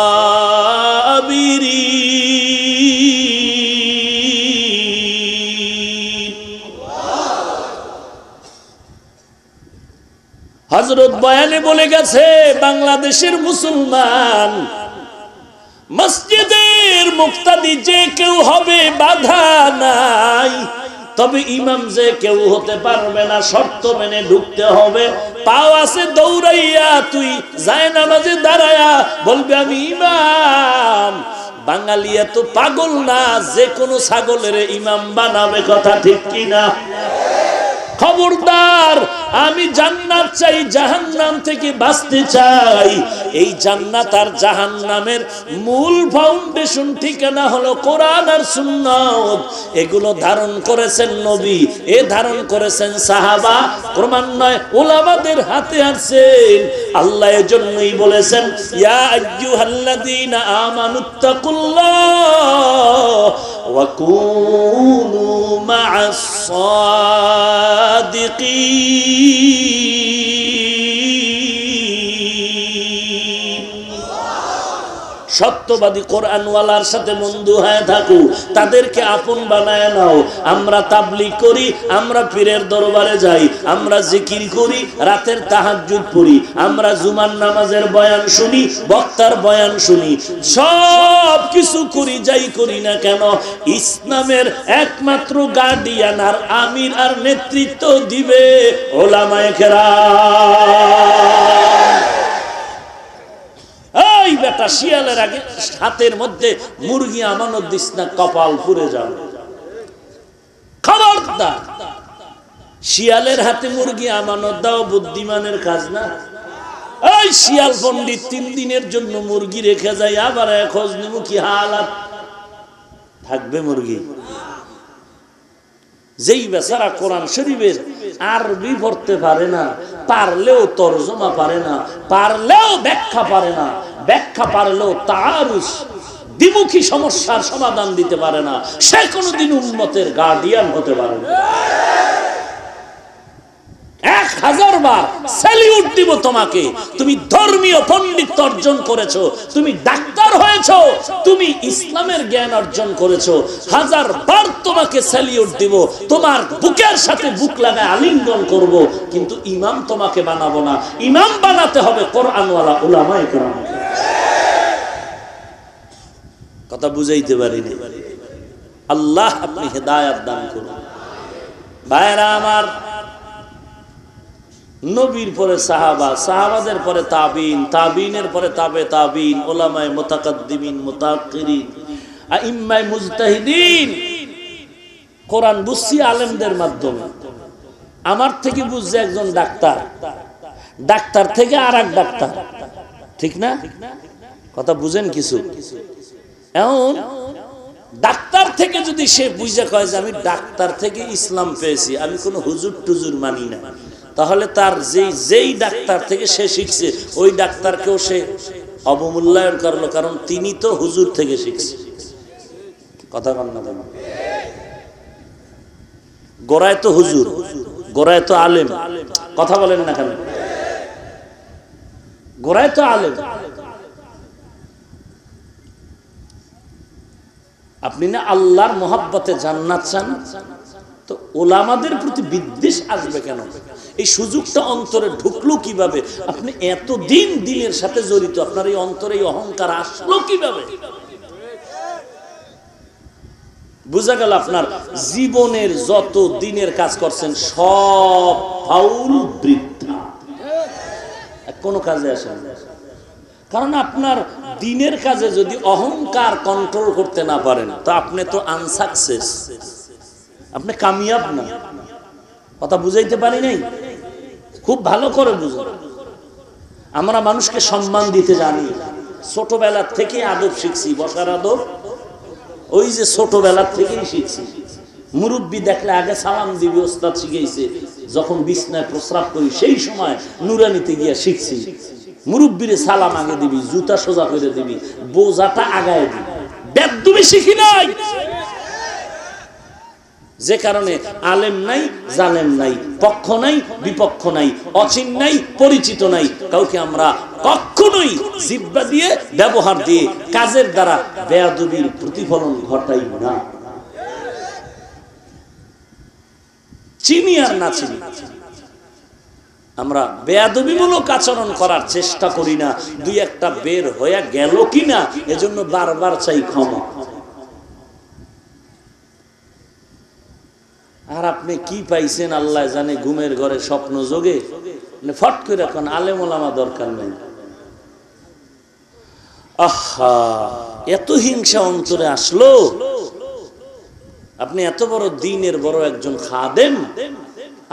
হযরত বয়ানে বলে গেছে, বাংলাদেশের মুসলমান মসজিদের মুক্তাদি যে কেউ হবে বাধা নাই, তবে ইমাম যে কেউ হতে পারবে না, শর্ত মেনে ঢুকতে হবে। পাও আছে দৌড়াইয়া তুই যায় নামাজে দাঁড়ায়া বলবে আমি ইমাম। বাঙালি এত পাগল না যে কোনো ছাগলের ইমাম বানাবে, কথা ঠিক কিনা? খবরদার, আমি জান্নাত চাই, জাহান্নাম থেকে বাঁচতে চাই। এই জান্নাত আর জাহান্নামের মূল ফাউন্ডেশন ঠিকানা হলো কোরআন আর সুন্নাত। এগুলো ধারণ করেছেন নবী, ধারণ করেছেন সাহাবা, ক্রমান্বয়ে উলামাদের হাতে আছেন। আল্লাহ এজন্যই বলেছেন, ইয়া আইয়ুহাল্লাযীনা আমানুত্তাকুল্লাহ ওয়া কুনু মা'আস সাদিকিন। সত্যবাদী কোরআনওয়ালার সাথে বন্ধু হয়ে থাকো, তাদেরকে আপন বানায় নাও। আমরা তাবলীগ করি, আমরা পীরের দরবারে যাই, আমরা জিকির করি, রাতের তাহাজ্জুদ পড়ি, আমরা জুমার নামাজের বয়ান শুনি, বক্তার বয়ান শুনি, সব কিছু করি, যাই করি না কেন, ইসলামের একমাত্র গার্ডিয়ান আর আমির আর নেতৃত্ব দিবে উলামায়ে কেরাম। এই বেটা, শিয়ালের আগে হাতের মধ্যে মুরগি আমানত দিস না, কপাল পুড়ে যাবে। খবরদার, শিয়ালের হাতে মুরগি আমানত দাও বুদ্ধিমানের কাজ না। এই শিয়াল পণ্ডিত 3 দিনের জন্য মুরগি রেখে যায়, আবার খোঁজ নিব কি হালাত থাকবে মুরগি। যেই বেচারা কোরআন শরীফের আরবি পড়তে পারে না, পারলেও তরজমা পারে না, পারলেও ব্যাখ্যা পারে না, ব্যাখ্যা পারলেও তাআরুজ দ্বিমুখী সমস্যার সমাধান দিতে পারে না, সে কোনোদিন উম্মতের গার্ডিয়ান হতে পারে না। 1000 বার স্যালিউট দিব তোমাকে। তুমি ধর্মীয় পণ্ডিত অর্জন করেছো, তুমি ডাক্তার হয়েছো, তুমি ইসলামের জ্ঞান অর্জন করেছো, 1000 বার তোমাকে স্যালিউট দিব। তোমার বুকের সাথে বুক লাগায় আলিঙ্গন করব, কিন্তু ইমাম তোমাকে বানাবো না। ইমাম বানাতে হবে কোরআনওয়ালা উলামায়ে কেরাম। কথা বুঝাইতে পারিনি? আল্লাহ আপনি হেদায়েত দান করুন। ভাইরা আমার, নবীর পরে সাহাবা, সাহাবাদের পরে তাবিন, তাবিনের পরে তাবে তাবিন, উলামায়ে মুতাকাদ্দিমিন, মুতাআক্কিরিন, আইম্মায়ে মুজতাহিদিন। কোরআন বুঝছি আলেমদের মাধ্যমে। আমার থেকে বুঝছে একজন ডাক্তার, ডাক্তার থেকে আরেক ডাক্তার, ঠিক না? কথা বুঝেন কিছু? এখন ডাক্তার থেকে যদি সে বুঝে কয় যে আমি ডাক্তার থেকে ইসলাম পেয়েছি, আমি কোনো হুজুর টুজুর মানি না, তাহলে তার যেই ডাক্তার থেকে সে শিখছে ওই ডাক্তারকেও সে অবমূল্যায়ন করলো, কারণ তিনি তো হুজুর থেকে শিখছে। কথা বল না? গোড়ায় তো হুজুর, গোড়ায় তো আলেম। কথা বলেন না কেন? গোড়ায় তো আলেম। আপনি না আল্লাহর মহব্বতে জান্নাত চান, তো ওলামাদের প্রতি বিদ্বেষ আসবে কেন? এই সুযোগটা অন্তরে ঢুকলো কিভাবে? আপনি এতদিন দিনের সাথে জড়িত, আপনার এই অন্তরে এই অহংকার আসলো কিভাবে? বুঝা গেল আপনার জীবনের যত দিনের কাজ করছেন সব ফাউল, বৃথা, কোনো কাজে আসে না। কারণ আপনার দিনের কাজে যদি অহংকার কন্ট্রোল করতে না পারেন, তো আপনি তো আনসাকসেস, আপনি কামিয়াব না। কথা বুঝাইতে পারি নাই? খুব ভালো করে বুঝুন। আমরা মানুষকে সম্মান দিতে জানি, ছোটবেলা থেকে আদব শিখছি, বসার আদব ওই যে ছোটবেলা থেকেই শিখছি। মুরব্বী দেখলে আগে সালাম দিবি, ওস্তাদ শিখাইছে। যখন বিছনায় প্রস্রাব করি সেই সময় নুরানিতে গিয়া শিখছি। মুরব্বিরে সালাম আগে দিবি, জুতা সোজা করে দিবি, বোঝাটা আগায় দিবি। বেদবি শিখি নাই, যে কারণে আলেম নাই, জালেম নাই, পক্ষ নাই, বিপক্ষ নাই, অচিন নাই, পরিচিত নাই, কাউকে আমরা কখনোই জিহ্বা দিয়ে, ব্যবহার দিয়ে, কাজের দ্বারা বেয়াদবির প্রতিফলন ঘটাই না। চিনি আর না চিনি, আমরা বেয়াদবিমূলক আচরণ করার চেষ্টা করি না। দুই একটা বের হয়ে গেল কিনা এজন্য বারবার চাই ক্ষমা। আর আপনি কি পাইছেন আল্লাহ জানে, ঘুমের ঘরে স্বপ্ন যোগে ফট করে এখন আলেম ওলামা দরকার নেই। আহা, এত হিংসা অন্তরে আসলো। আপনি এত বড় দ্বীনের বড় একজন খাদেম,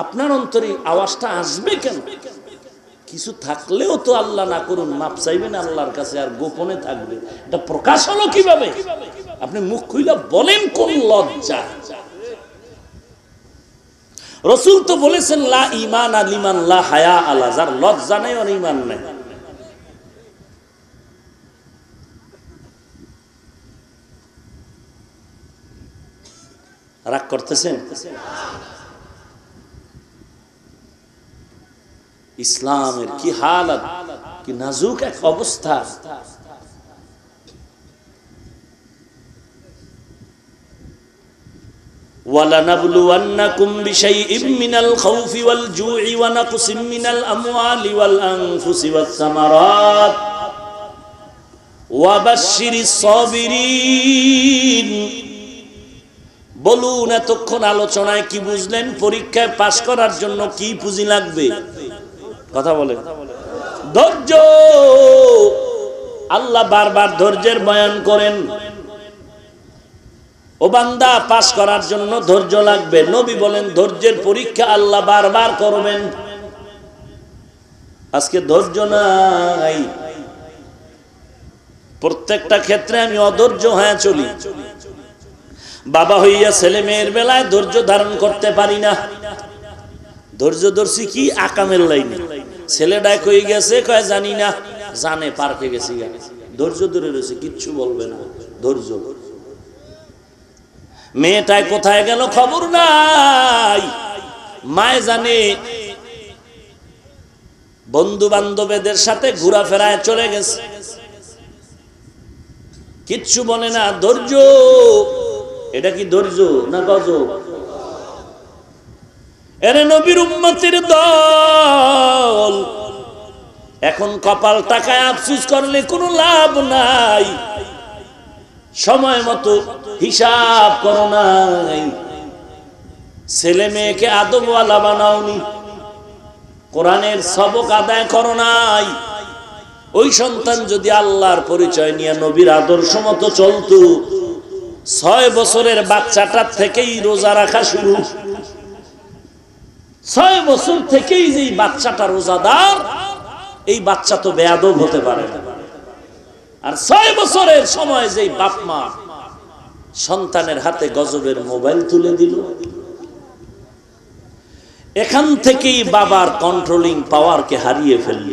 আপনার অন্তরে আওয়াজটা আসবে কেন? কিছু থাকলেও তো আল্লাহ না করুন মাপ চাইবেন আল্লাহর কাছে, আর গোপনে থাকবে। এটা প্রকাশ হলো কিভাবে? আপনি মুখ খুইলা বলেন কোন লজ্জা? রাসূল তো বলেছেন লা ঈমানা লিমান লা হায়া আলা, যার লজ্জা নাই ওর ঈমান নাই। রাগ করতেছেন? ইসলামের কি হালত, কি নাজুক এক অবস্থা। وَلَنَبْلُوَنَّكُمْ بِشَيْءٍ مِّنَ الْخَوْفِ وَالْجُوعِ وَنَقْصٍ مِّنَ الْأَمْوَالِ وَالْأَنفُسِ وَالثَّمَرَاتِ وَبَشِّرِ الصَّابِرِينَ। বলুন এতক্ষণ আলোচনায় কি বুঝলেন? পরীক্ষায় পাশ করার জন্য কি পুঁজি লাগবে? কথা বলেন। ধৈর্য। আল্লাহ বারবার ধৈর্যের বয়ান করেন। ও বান্দা, পাশ করার জন্য ধৈর্য লাগবে। নবী বলেন ধৈর্যের পরীক্ষা আল্লাহ বারবার করবেন। আজকে ধৈর্য নাই, প্রত্যেকটা ক্ষেত্রে আমি অধৈর্য হয়ে চলি। বাবা হইয়া ছেলে মেয়ের বেলায় ধৈর্য ধারণ করতে পারি না। ধৈর্য ধরছি কি আকামের লাইনে। ছেলেটায় কই গেছে, কয় জানি না, জানে পার্কে গেছি। ধৈর্য ধরে রয়েছে, কিচ্ছু বলবে না, ধৈর্য। মেয়েটায় কোথায় গেল খবর নাই, মায় জানে বন্ধু বান্ধবদের সাথে ঘোরাফেরায় চলে গেছে, কিচ্ছু বলে না, ধৈর্য। এটা কি ধৈর্য না গজব? এরে নবীর উম্মতের দল, এখন কপাল টাকায় আফসোস করলে কোনো লাভ নাই। সময় মতো হিসাব করো নাই, ছেলে মেয়েকে আদবওয়ালা বানাওনি, কোরআনের সবক আদায় করো নাই। ওই সন্তান যদি আল্লাহর পরিচয় নিয়ে নবীর আদর্শ মতো চলতো, 6 বছরের বাচ্চাটার থেকেই রোজা রাখা শুরু। 6 বছর থেকেই যে বাচ্চাটা রোজাদার, এই বাচ্চা তো বেয়াদব হতে পারে না। আর 6 বছরের সময় যেই বাপ মা সন্তানের হাতে গজবের মোবাইল তুলে দিল, এখান থেকেই বাবার কন্ট্রোলিং পাওয়ারকে হারিয়ে ফেলল।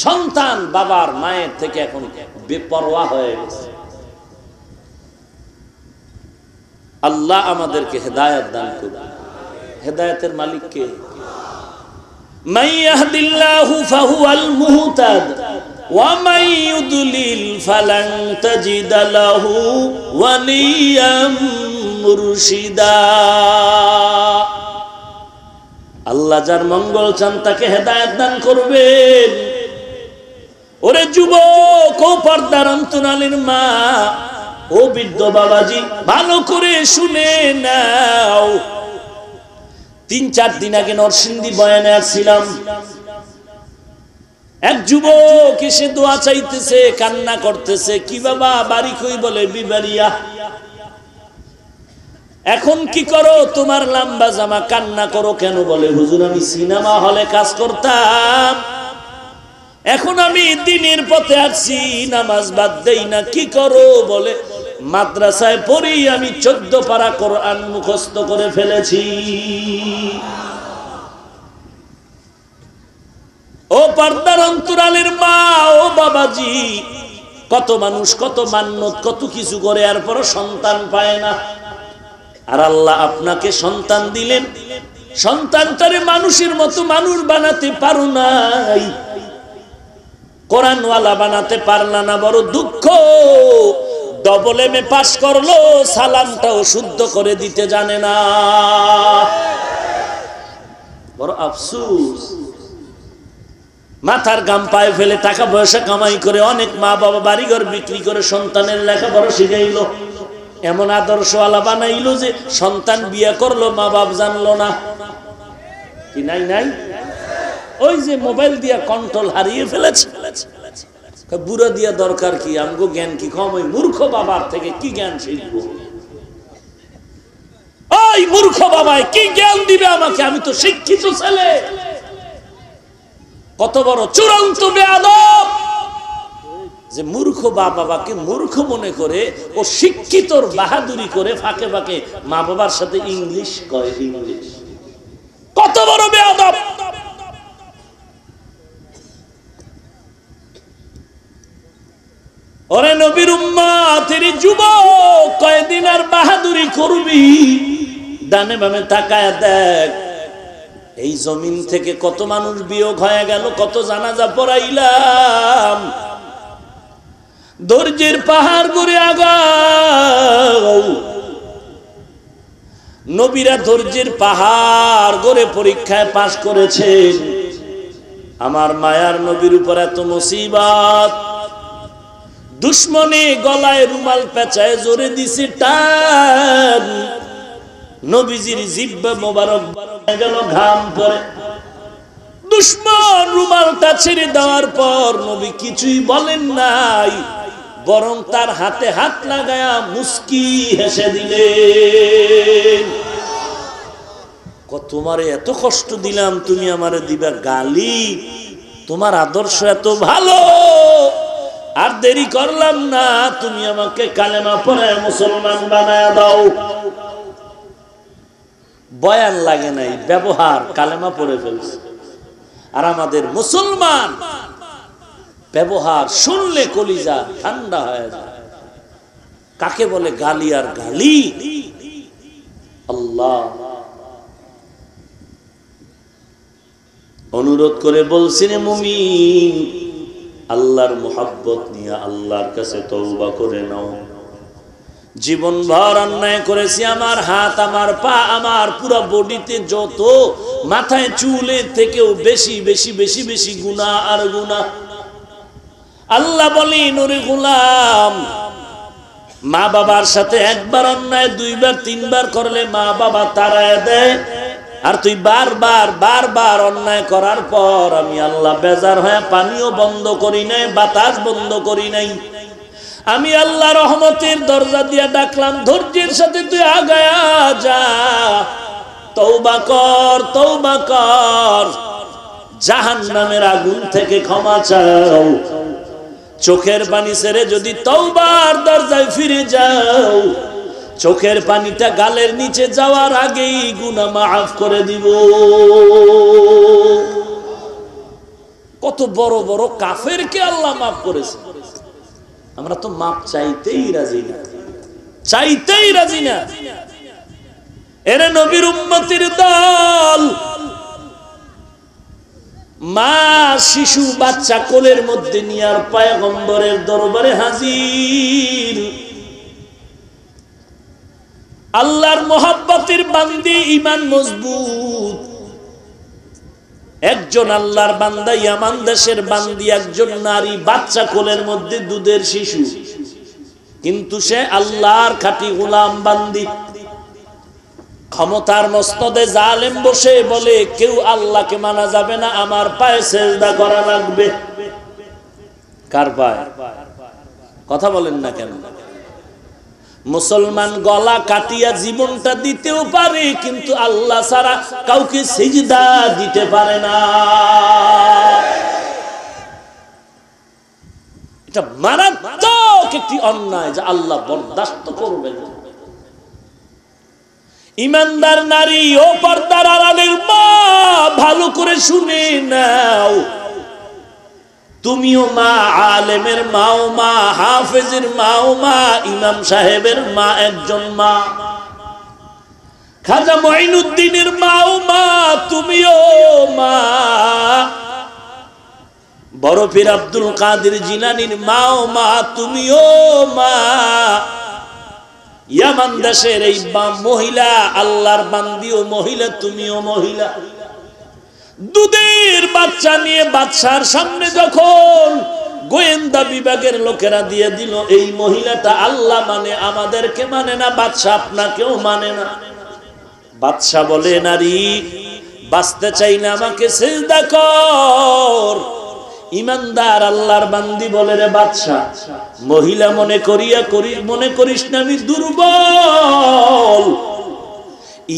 সন্তান বাবার মায়ের থেকে এখন বেপরোয়া হয়ে গেছে। আল্লাহ আমাদেরকে হেদায়েত দান করুন। হেদায়েতের মালিক কে? মান ইয়াহদিল্লাহু ফাহুয়াল মুহতাদ ওয়া মান ইউদলিল ফালান তাজিদা লাহু ওয়ালিয়াম মুরশিদা। আল্লাহ যার মঙ্গল চান তাকে হেদায়েত দান করবেন। ওরে যুবক, ও পর্দার অন্তরালের মা, ও বৃদ্ধ বাবাজি, ভালো করে শুনে নাও। 3-4 দিন আগে নরসিংদী বয়ানে আসছিলাম। এক যুবক এসে দোয়া চাইতেছে, কান্না করতেছে। কি বাবা? বাড়ি কই? বলে বিবাড়িয়া। এখন কি করো? তোমার লম্বা জামা, কান্না করো কেন? বলে হুজুর আমি সিনেমা হলে কাজ করতাম, এখন আমি দিনের পথে আসছি, নামাজ বাদ দেই না। কি করো? বলে মাদ্রাসায় পড়ি, আমি 14 পারা কোরআন মুখস্থ করে ফেলেছি। ও ও পর্দার অন্তরালের মা, ও বাবাজি, কত মানুষ কত মান্যত কত কিছু করে এরপর সন্তান পায় না। আর আল্লাহ আপনাকে সন্তান দিলেন, সন্তানটারে মানুষের মতো মানুষ বানাতে পারো নাই, কোরআনওয়ালা বানাতে পারলা না, বড় দুঃখ। ডবল এম এ পাস করলো, সালামটাও শুদ্ধ করে দিতে জানে না, বড় আফসোস। মাথার গাম পায়ে ফেলে টাকা পয়সা কামাই করে অনেক মা বাবা বাড়িঘর বিক্রি করে সন্তানের লেখাপড়া শিখাইলো, এমন আদর্শওয়ালা বানাইলো যে সন্তান বিয়ে করলো মা বাপ জানলো না। কি নাই নাই? ওই যে মোবাইল দিয়া কন্ট্রোল হারিয়ে ফেলেছে। বুড়া দিয়া দরকার কি, আমগো জ্ঞান কি কম? ওই মূর্খ বাবার থেকে কি জ্ঞান শিখবো? ওই মূর্খ বাবায় কি জ্ঞান দিবে আমাকে? আমি তো শিক্ষিত ছেলে। কত বড় চূড়ান্ত বেয়াদব যে মূর্খ বাবাকে মূর্খ মনে করে ও শিক্ষিতর বাহাদুরি করে ফাঁকে ফাঁকে মা বাবার সাথে ইংলিশ কয়। ইংলিশ কত বড় বেয়াদব! ওরে নবীর উম্মত, এর যুবক, কয়দিন আর বাহাদুরি করবি? ডানে বামে তাকায় দেখ, এই জমিন থেকে কত মানুষ বিয়োগ হয়ে গেল, কত জানাজা পড়াইলাম। ধৈর্যের পাহাড় গড়ে আগাও। নবীরা ধৈর্যের পাহাড় গড়ে পরীক্ষায় পাশ করেছেন। আমার মায়ার নবীর উপর এত মুসিবত, দুশ্মনে গলায় রুমাল পেঁচায় জোরে দিছে টান, নবীজির জিহ্বা মোবারক গেল ঘাম পড়ে। দুশ্মন রুমালটা ছেড়ে দেওয়ার পর নবী কিছুই বলেন নাই, বরং তার হাতে হাত লাগায়া মুস্কি হেসে দিলেন। তোমারে এত কষ্ট দিলাম, তুমি আমারে দিবা গালি? তোমার আদর্শ এত ভালো, আর দেরি করলাম না, তুমি আমাকে কালেমা পড়ায় মুসলমান বানায় দাও। বয়ান লাগে নাই, ব্যবহার, কালেমা পড়ে ফেলছে। আর আমাদের মুসলমান ব্যবহার শুনলে কলিজা ঠান্ডা হয়ে যায়। কাকে বলে গালি আর গালি? আল্লাহ অনুরোধ করে বলছেন, মুমিন, আল্লাহর মুহাব্বত নিয়ে আল্লাহর কাছে তওবা করে নাও। জীবন ভর অন্যায় করেছি, আমার হাত, আমার পা, আমার পুরো বডিতে যত মাথায় চুলের থেকেও বেশি বেশি বেশি বেশি গুনাহ আর গুনাহ। আল্লাহ বলেন, ওরে গোলাম, মা বাবার সাথে একবার অন্যায় দুইবার তিনবার করলে মা বাবা তাড়ায় দেয়, আর তুই বারবার বারবার অন্যায় করার পর আমি আল্লাহ বেজার হয়ে পানিও বন্ধ করি নাই, বাতাস বন্ধ করি নাই। আমি আল্লাহ রহমতের দরজা দিয়া ডাকলাম, ধৈর্যের সাথে তুই আগায়া যা, তওবা কর, তওবা কর, জাহান্নামের আগুন থেকে ক্ষমা চাও। চোখের পানি ছেড়ে যদি তওবার দরজায় ফিরে যাও, চোখের পানিটা গালের নিচে যাওয়ার আগেই গুনাহ মাফ করে দিব। কত বড় বড় কাফেরকে আল্লাহ মাফ করেছে, আমরা তো মাপ চাইতেই রাজি না, চাইতেই রাজি না। এরা নবীর উম্মতের দল, মা শিশু বাচ্চা কোলের মধ্যে নিয়ে আর পয়গম্বরের দরবারে হাজির। আল্লাহর মোহাব্বতের বান্দি, ঈমান মজবুত, একজন আল্লাহর বান্দা, ইয়ামান দেশের বান্দি, একজন নারী, বাচ্চা কোলের মধ্যে দুধের শিশু, কিন্তু সে আল্লাহর খাঁটি গোলাম বান্দি। ক্ষমতার মসনদে জালেম বসে বলে, কেউ আল্লাহকে মানা যাবে না, আমার পায়ে সেজদা করা লাগবে। কার পায়ে? কথা বলেন না কেন? মুসলমান গলা কাটিয়া জীবনটা দিতেও পারে, কিন্তু আল্লাহ ছাড়া কাউকে সিজদা দিতে পারে না। এটা মারাত্মক একটি অন্যায় যা আল্লাহ বরদাস্ত করবেন না। ইমানদার নারী ও পর্দার আড়ালের মা, ভালো করে শুনে নাও, তুমিও মা, আলেমের মাও মা, হাফেজের মাও মা, ইমাম সাহেবের মা একজন মা, খাজা মঈনুদ্দিনের মাও মা, তুমিও মা, বড় পীর আব্দুল কাদের জিলানীর মাও মা, তুমিও মা। ইয়ামান দেশের এই মহিলা, আল্লাহর বান্দিও মহিলা, তুমিও মহিলা। দুধের বাচ্চা নিয়ে বাদশার সামনে যখন গোয়েন্দা বিভাগের লোকেরা দিয়ে দিল, এই মহিলাটা আল্লাহ মানে, আমাদেরকে মানে না, বাদশা আপনাকেও মানে না। বাদশা বলে, নারী বাঁচতে চাইলে আমাকে সিজদা কর। ইমানদার আল্লাহর বান্দি বলে, রে বাদশা, মহিলা মনে করিস না আমি দুর্বল।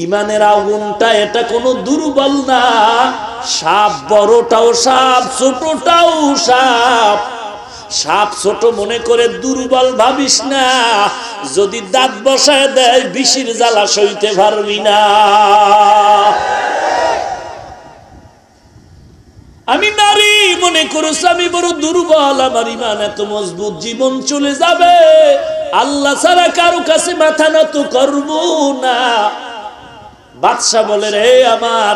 ইমানের আগুনটা এটা কোনো দুর্বল না। সাপ বড়টাও সাপ, ছোটটাও সাপ। সাপ ছোট মনে করে দুর্বল ভাবিস না, যদি দাঁত বসায় দেয় বিষের জ্বালা সইতে পারবি না। আমি নারী মনে করছ আমি বড় দুর্বল, আমার ইমান এত মজবুত, জীবন চলে যাবে, আল্লাহ ছাড়া কারো কাছে মাথা নত করব না। বাদশা বলে, রে আমার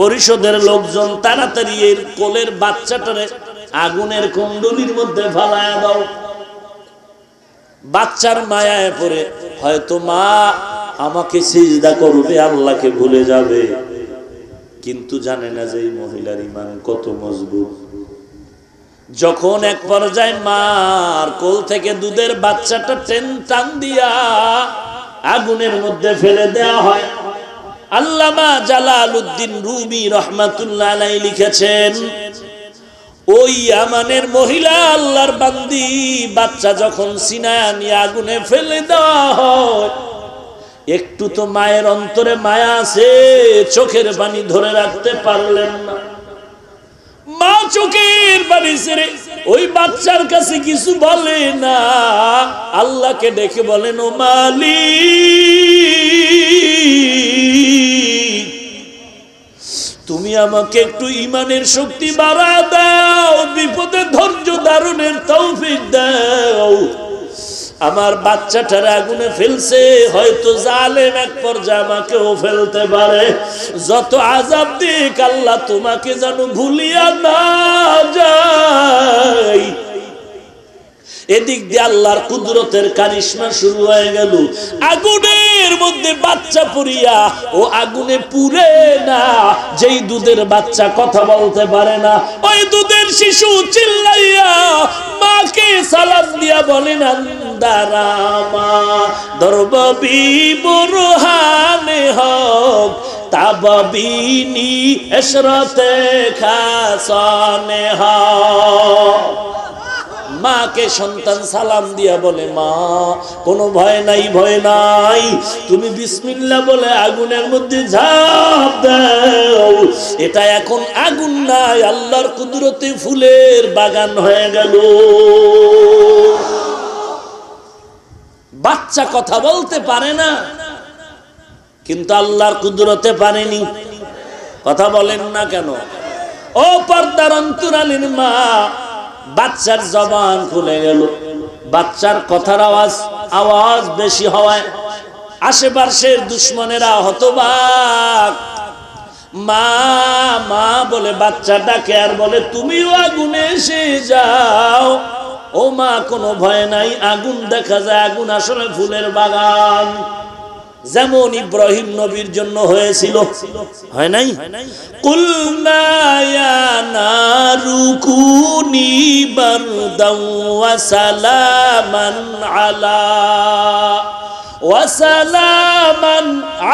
পরিষদের লোকজন, তাড়াতাড়ি এর কোলের বাচ্চাটারে আগুনের কুণ্ডলীর মধ্যে ফালায়া দাও। বাচ্চার মায়ায় পড়ে হয়তো মা আমাকে সিজদা করবে, আল্লাহকে ভুলে যাবে, কিন্তু জানে না যে এই মহিলার ঈমান কত মজবুত। যখন এক পর্যায়ে মার কোল থেকে দুধের বাচ্চাটা টান দিয়া আগুনের মধ্যে ফেলে দেওয়া হয়, আল্লামা জালালউদ্দিন রুমি রহমাতুল্লাহ আলাইহি লিখেছেন, ওই ইয়ামানের মহিলা আল্লাহর বান্দি বাচ্চা যখন সিনায় নিয়ে আগুনে ফেলে দেওয়া হয়, একটু তো মায়ের অন্তরে মায়া আছে, চোখের পানি ধরে রাখতে পারলেন না। মা চোখের পানি ছেড়ে ওই বাচ্চার কাছে কিছু বলে না, আল্লাহকে ডেকে বলেন, ও মালিক, তুমি আমাকে একটু ইমানের শক্তি বাড়া দাও, বিপদে ধৈর্য ধারণের তৌফিক দাও। আমার বাচ্চাটার আগুনে ফেলছে, হয়তো জালেম এক পর্যায়ে আমাকেও ফেলতে পারে। যত আযাব দিক আল্লাহ তোমাকে যেন ভুলিয়া না যায়। এদিক দিয়ে আল্লাহর কুদরতের কারিশমা শুরু হয়ে গেল। আগুনের মধ্যে বাচ্চা পুরিয়া, ও আগুনে পুড়ে না, যেই দুধের বাচ্চা কথা বলতে পারে না, ওই দুধের শিশু চিল্লাইয়া মাকে সালাম দিয়া বলেন, আন্দারামা দরববি বুরহানে হক তাবাবিনি এশরাতে খাসানে হক। মাকে সন্তান সালাম দিয়া বলে, মা কোনো ভয় নাই, ভয় নাই, তুমি বিসমিল্লাহ বলে আগুনের মধ্যে ঝাঁপ দাও। এটা এখন আগুন নাই, আল্লাহর কুদরতে ফুলের বাগান হয়ে গেল। বাচ্চা কথা বলতে পারে না, কিন্তু আল্লাহর কুদরতে পারেনি। কথা বলেন না কেন? ও পর্দার অন্তরালীর মা, বাচ্চার জবান খুলে গেল। বাচ্চার কথার আওয়াজ বেশি হওয়ায় আশেপাশের দুশ্মনেরা হতবাক। মা মা বলে বাচ্চা ডাকে, আর বলে, তুমিও আগুনে এসে যাও। ও মা, কোনো ভয় নাই, আগুন দেখা যায়, আগুন আসলে ফুলের বাগান। যেমন ইব্রাহিম নবীর জন্য হয়েছিল, হয় নাই? কুলনা ইয়া নারু কুনি বারদাও ওয়া সালামান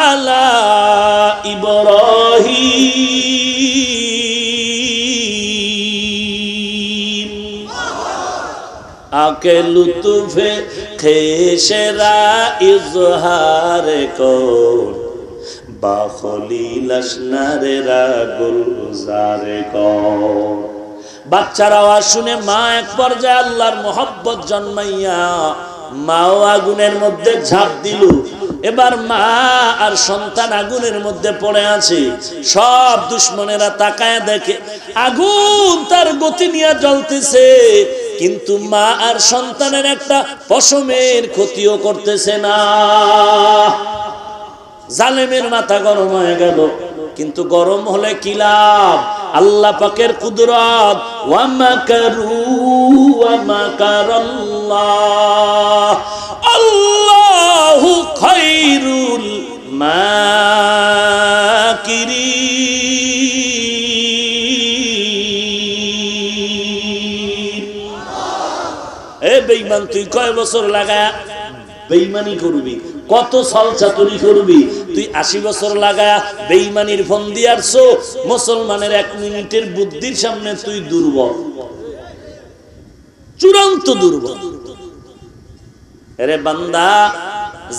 আলা ইব্রাহিম। আকে লুতুফে খেশরা ইজহার কর, বা খলিল আসনারেরা গুলজারে কর। বাচ্চার আওয়াজ শুনে মা এক পর্যায়ে আল্লাহর মোহব্বত জন্মাইয়া মাও আগুনের মধ্যে ঝাঁপ দিল। এবার মা আর সন্তান আগুনের মধ্যে পড়ে আছে। সব দুশমনেরা তাকায় দেখে আগুন তার গতি নিয়ে জ্বলতেছে, কিন্তু মা আর সন্তানের একটা পশমের ক্ষতিও করতেছে না। জালেমের মাথা গরম হয়ে গেল, কিন্তু গরম হলে কি লাভ? আল্লাহ পাকের কুদরত। ওয়া মাকারু ওয়া মাকারাল্লাহ, আল্লাহু খায়রুল মাকিরিন। এ বেঈমান, তুই কয় বছর লাগায়া বেঈমানি করবি, কত ছলচাতুরি করবি? তুই 80 বছর লাগায়া বেঈমানির ফন্দি আরছো। মুসলমানের 1 মিনিটের বুদ্ধির সামনে তুই দুর্বল, চূড়ান্ত দুর্বল। আরে বান্দা,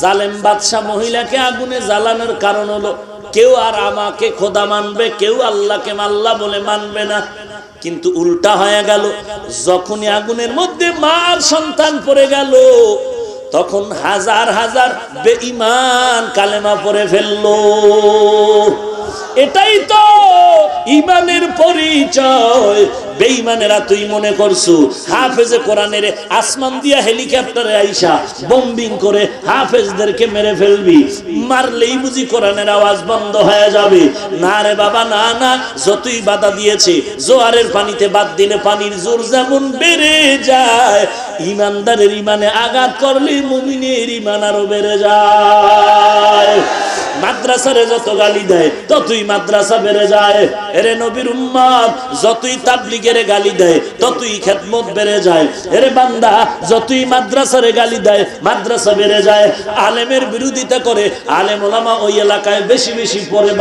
জালেম বাদশা মহিলাকে আগুনে জ্বালানোর কারণ হলো কেউ আর আমাকে খোদা মানবে, কেউ আল্লাহকে আল্লাহ বলে মানবে না। কিন্তু উল্টা হয়ে গেল, যখনই আগুনের মধ্যে মা আর সন্তান পড়ে গেল, তখন হাজার হাজার বেঈমান কালেমা পড়ে ফেললো। এটাই তো ঈমানের পরিচয়। বেঈমানেরা তুই মনে করছু হাফেজে কোরআনের আসমান দিয়া হেলিকপ্টারে আইসা বম্বিং করে হাফেজদেরকে মেরে ফেলবি, মারলেই বুঝি কোরআনের আওয়াজ বন্ধ হয়ে যাবে? না রে বাবা, না না। যতই বাধা দিয়েছে, জোয়ারের পানিতে বাদ দিলে পানির জোর যেমন বেড়ে যায়, ঈমানদারের ঈমানে আঘাত করলে মুমিনের ঈমান আরো বেড়ে যায়। মাদ্রাসারে যত গালি দেয় ততই মাদ্রাসা বেড়ে যায়। এরে নবীর উম্মত, যতই তাবলীগের গালি দেয় ততই খেদমত বেড়ে যায়। এরে বান্দা, যতই মাদ্রাসারে গালি দেয় মাদ্রাসা বেড়ে যায়। আলেমের বিরোধিতা করে আলেম ওলামা ওই এলাকায় বেশি বেশি পড়ে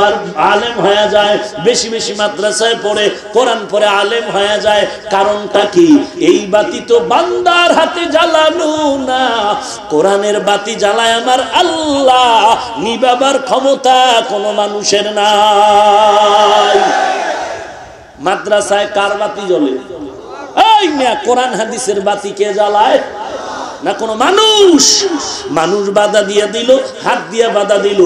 আলেম হয়ে যায়, বেশি বেশি মাদ্রাসায় পড়ে কোরআন পড়ে আলেম হয়ে যায়। কারণটা কি? এই বাতি তো বান্দার হাতে জ্বালানো না, কোরআনের বাতি জ্বালায় আমার আল্লাহ। নিবাবার ক্ষমতা কোনো মানুষের নাই। মাদ্রাসায় কার বাতি জ্বলে? এই মিয়া, কোরআন হাদিসের বাতি কে জ্বালায়? না কোনো মানুষ। মানুষ বাধা দিয়ে দিল, হাত দিয়ে বাধা দিল।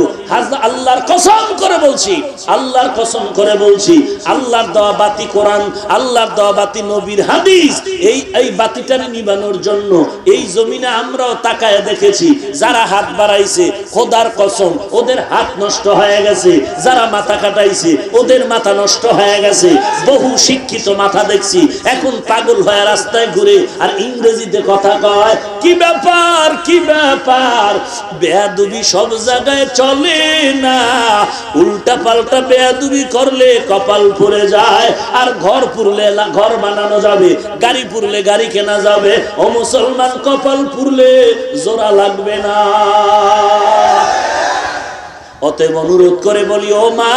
আল্লাহর কসম করে বলছি, আল্লাহর কসম করে বলছি, আল্লাহর দেওয়া বাতি কোরআন, আল্লাহর দেওয়া বাতি নবীর হাদিস। এই বাতিটার নিবানোর জন্য এই জমিনে আমরাও তাকায় দেখেছি, যারা হাত বাড়াইছে খোদার কসম ওদের হাত নষ্ট হয়ে গেছে, যারা মাথা কাটাইছে ওদের মাথা নষ্ট হয়ে গেছে। বহু শিক্ষিত মাথা দেখছি এখন পাগল হয়ে রাস্তায় ঘুরে আর ইংরেজিতে কথা কয়। কি ব্যাপার, কি ব্যাপার? বেয়াদবি সব জায়গায় চলে না, উল্টা পাল্টা বেয়াদবি করলে কপাল পুড়ে যায়। আর ঘর পুড়লে ঘর বানানো যাবে, গাড়ি পুড়লে গাড়ি কেনা যাবে। ও মুসলমান, কপাল পুড়লে জোড়া লাগবে না। অতএব অনুরোধ করে বলি, ও মা,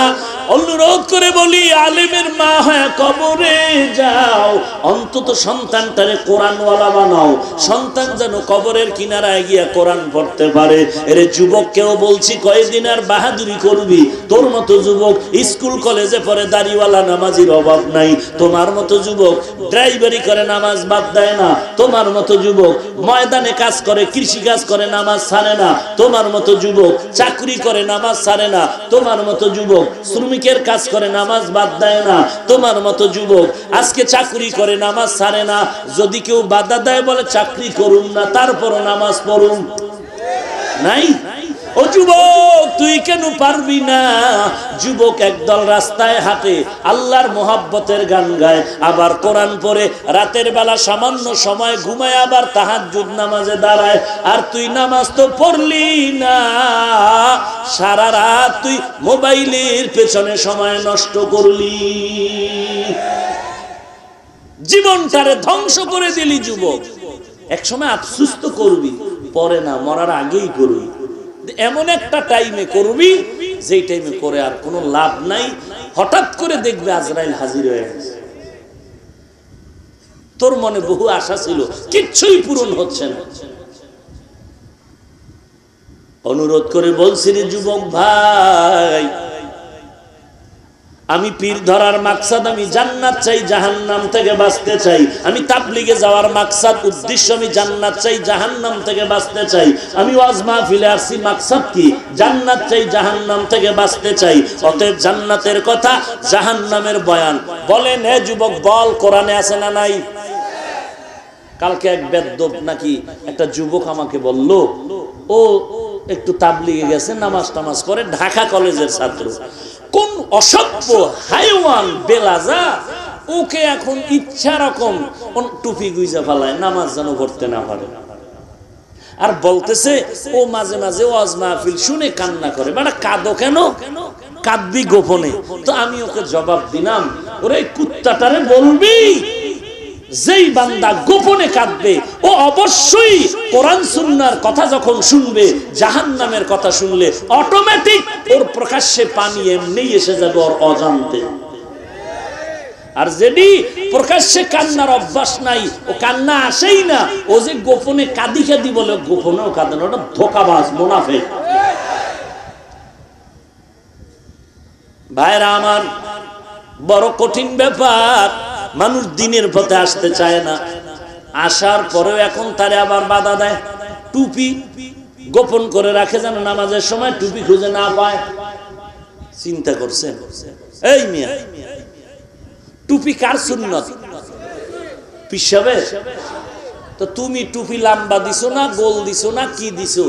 অনুরোধ করে বলি, আলেমের মা হয়ে কবরে যাও, অন্তত সন্তানটারে কোরআনওয়ালা বানাও। সন্তান যেন কবরের কিনারায় গিয়া কোরআন পড়তে পারে। এরে যুবককেও বলছি, কয়েকদিন আর বাহাদুরি করবি। তোর মতো যুবক স্কুল কলেজে পড়ে, দাড়িওয়ালা, নামাজির অভাব নাই। তোমার মতো যুবক ড্রাইভারি করে, নামাজ বাদ দেয় না। তোমার মতো যুবক ময়দানে কাজ করে, কৃষি কাজ করে, নামাজ ছাড়ে না। তোমার মতো যুবক চাকরি করে, নামাজ ছাড়ে না। তোমার মতো যুবক শ্রমিকের কাজ করে, নামাজ বাদ দেয় না। তোমার মতো যুবক আজকে চাকরি করে, নামাজ ছাড়ে না। যদি কেউ বাধা দেয় বলে চাকরি করুন না, তারপরও নামাজ পড়ুন, নাই? ও যুবক, তুই কেন পারবি না? যুবক একদল রাস্তায় হাঁটে, আল্লাহর মোহাব্বতের গান গায়, আবার কোরআন পড়ে, রাতের বেলা সামান্য সময় ঘুমায়, আবার তাহাজ্জুদ নামাজে দাঁড়ায়। আর তুই নামাজ তো পড়লি না, সারা রাত তুই মোবাইলের পেছনে সময় নষ্ট করলি, জীবনটারে ধ্বংস করে দিলি। যুবক, এক সময় আফসোস তো করবি, পরে না, মরার আগেই করবি। এমন একটা টাইমে করবি যেই টাইমে করে আর কোনো লাভ নাই। হঠাৎ করে দেখবে আজরাইল হাজির হয়ে গেছে। তোর মনে বহু আশা ছিল, কিচ্ছুই পূরণ হচ্ছে না। অনুরোধ করে বলছি রে যুবক ভাই, আমি পীর ধরার মাকসাদ আমি জান্নাত চাই, জাহান্নাম থেকে বাঁচতে চাই। আমি তাবলীগে যাওয়ার মাকসাদ উদ্দেশ্য আমি জান্নাত চাই, জাহান্নাম থেকে বাঁচতে চাই। আমি ওয়াজ মাহফিলে আসছি, মাকসাদ কি? জান্নাত চাই, জাহান্নাম থেকে বাঁচতে চাই। অতএব জান্নাতের কথা, জাহান্নামের বয়ান। বলেন হে যুবক, বল কোরআনে আছে না নাই? কালকে এক বেদ্যপ নাকি একটা যুবক আমাকে বলল, ও একটু তাবলীগে গেছে, নামাজ টামাজ পড়ে, ঢাকা কলেজের ছাত্র। কোন অসভ্য হাইওয়ান বেলাজা ওকে এখন ইচ্ছা রকম টুপি গুইজা ফেলায়, নামাজ যেন পড়তে না পারে। আর বলতেছে ও মাঝে মাঝে ওয়াজ মাহফিল শুনে কান্না করে। বাড়া কাঁদো কেন? কাঁদবি গোপনে। তো আমি ওকে জবাব দিলাম, ওরে কুত্তাটারে বলবি যেই বান্দা গোপনে কাঁদবে ও অবশ্যই কোরআন সুন্নাহর কথা যখন শুনবে, জাহান্নামের কথা শুনলে অটোমেটিক ওর প্রকাশ্যে পানি এমনি এসে যাবে ওর অজান্তে। আর যেদি প্রকাশ্যে কান্নার অভ্যাস নাই, ও কান্না আসেই না, ও যে গোপনে কাঁদি কাঁদি বলে, গোপনেও কাঁদে না, ওটা ধোঁকাবাজ, মুনাফিক। ভাইরা আমার, বড় কঠিন ব্যাপার। মানুষ দিনের পথে আসতে চায় না, আসার পরেও এখন তারে আবার বাধা দেয়। টুপি গোপন করে রাখে যেন নামাজের সময় টুপি খুঁজে না পায়। চিন্তা করছেন? এই মিয়া, টুপি কার সুন্নত? পিসাবের? তো তুমি টুপি লাম্বা দিছো না, গোল দিছো না, কি দিছো?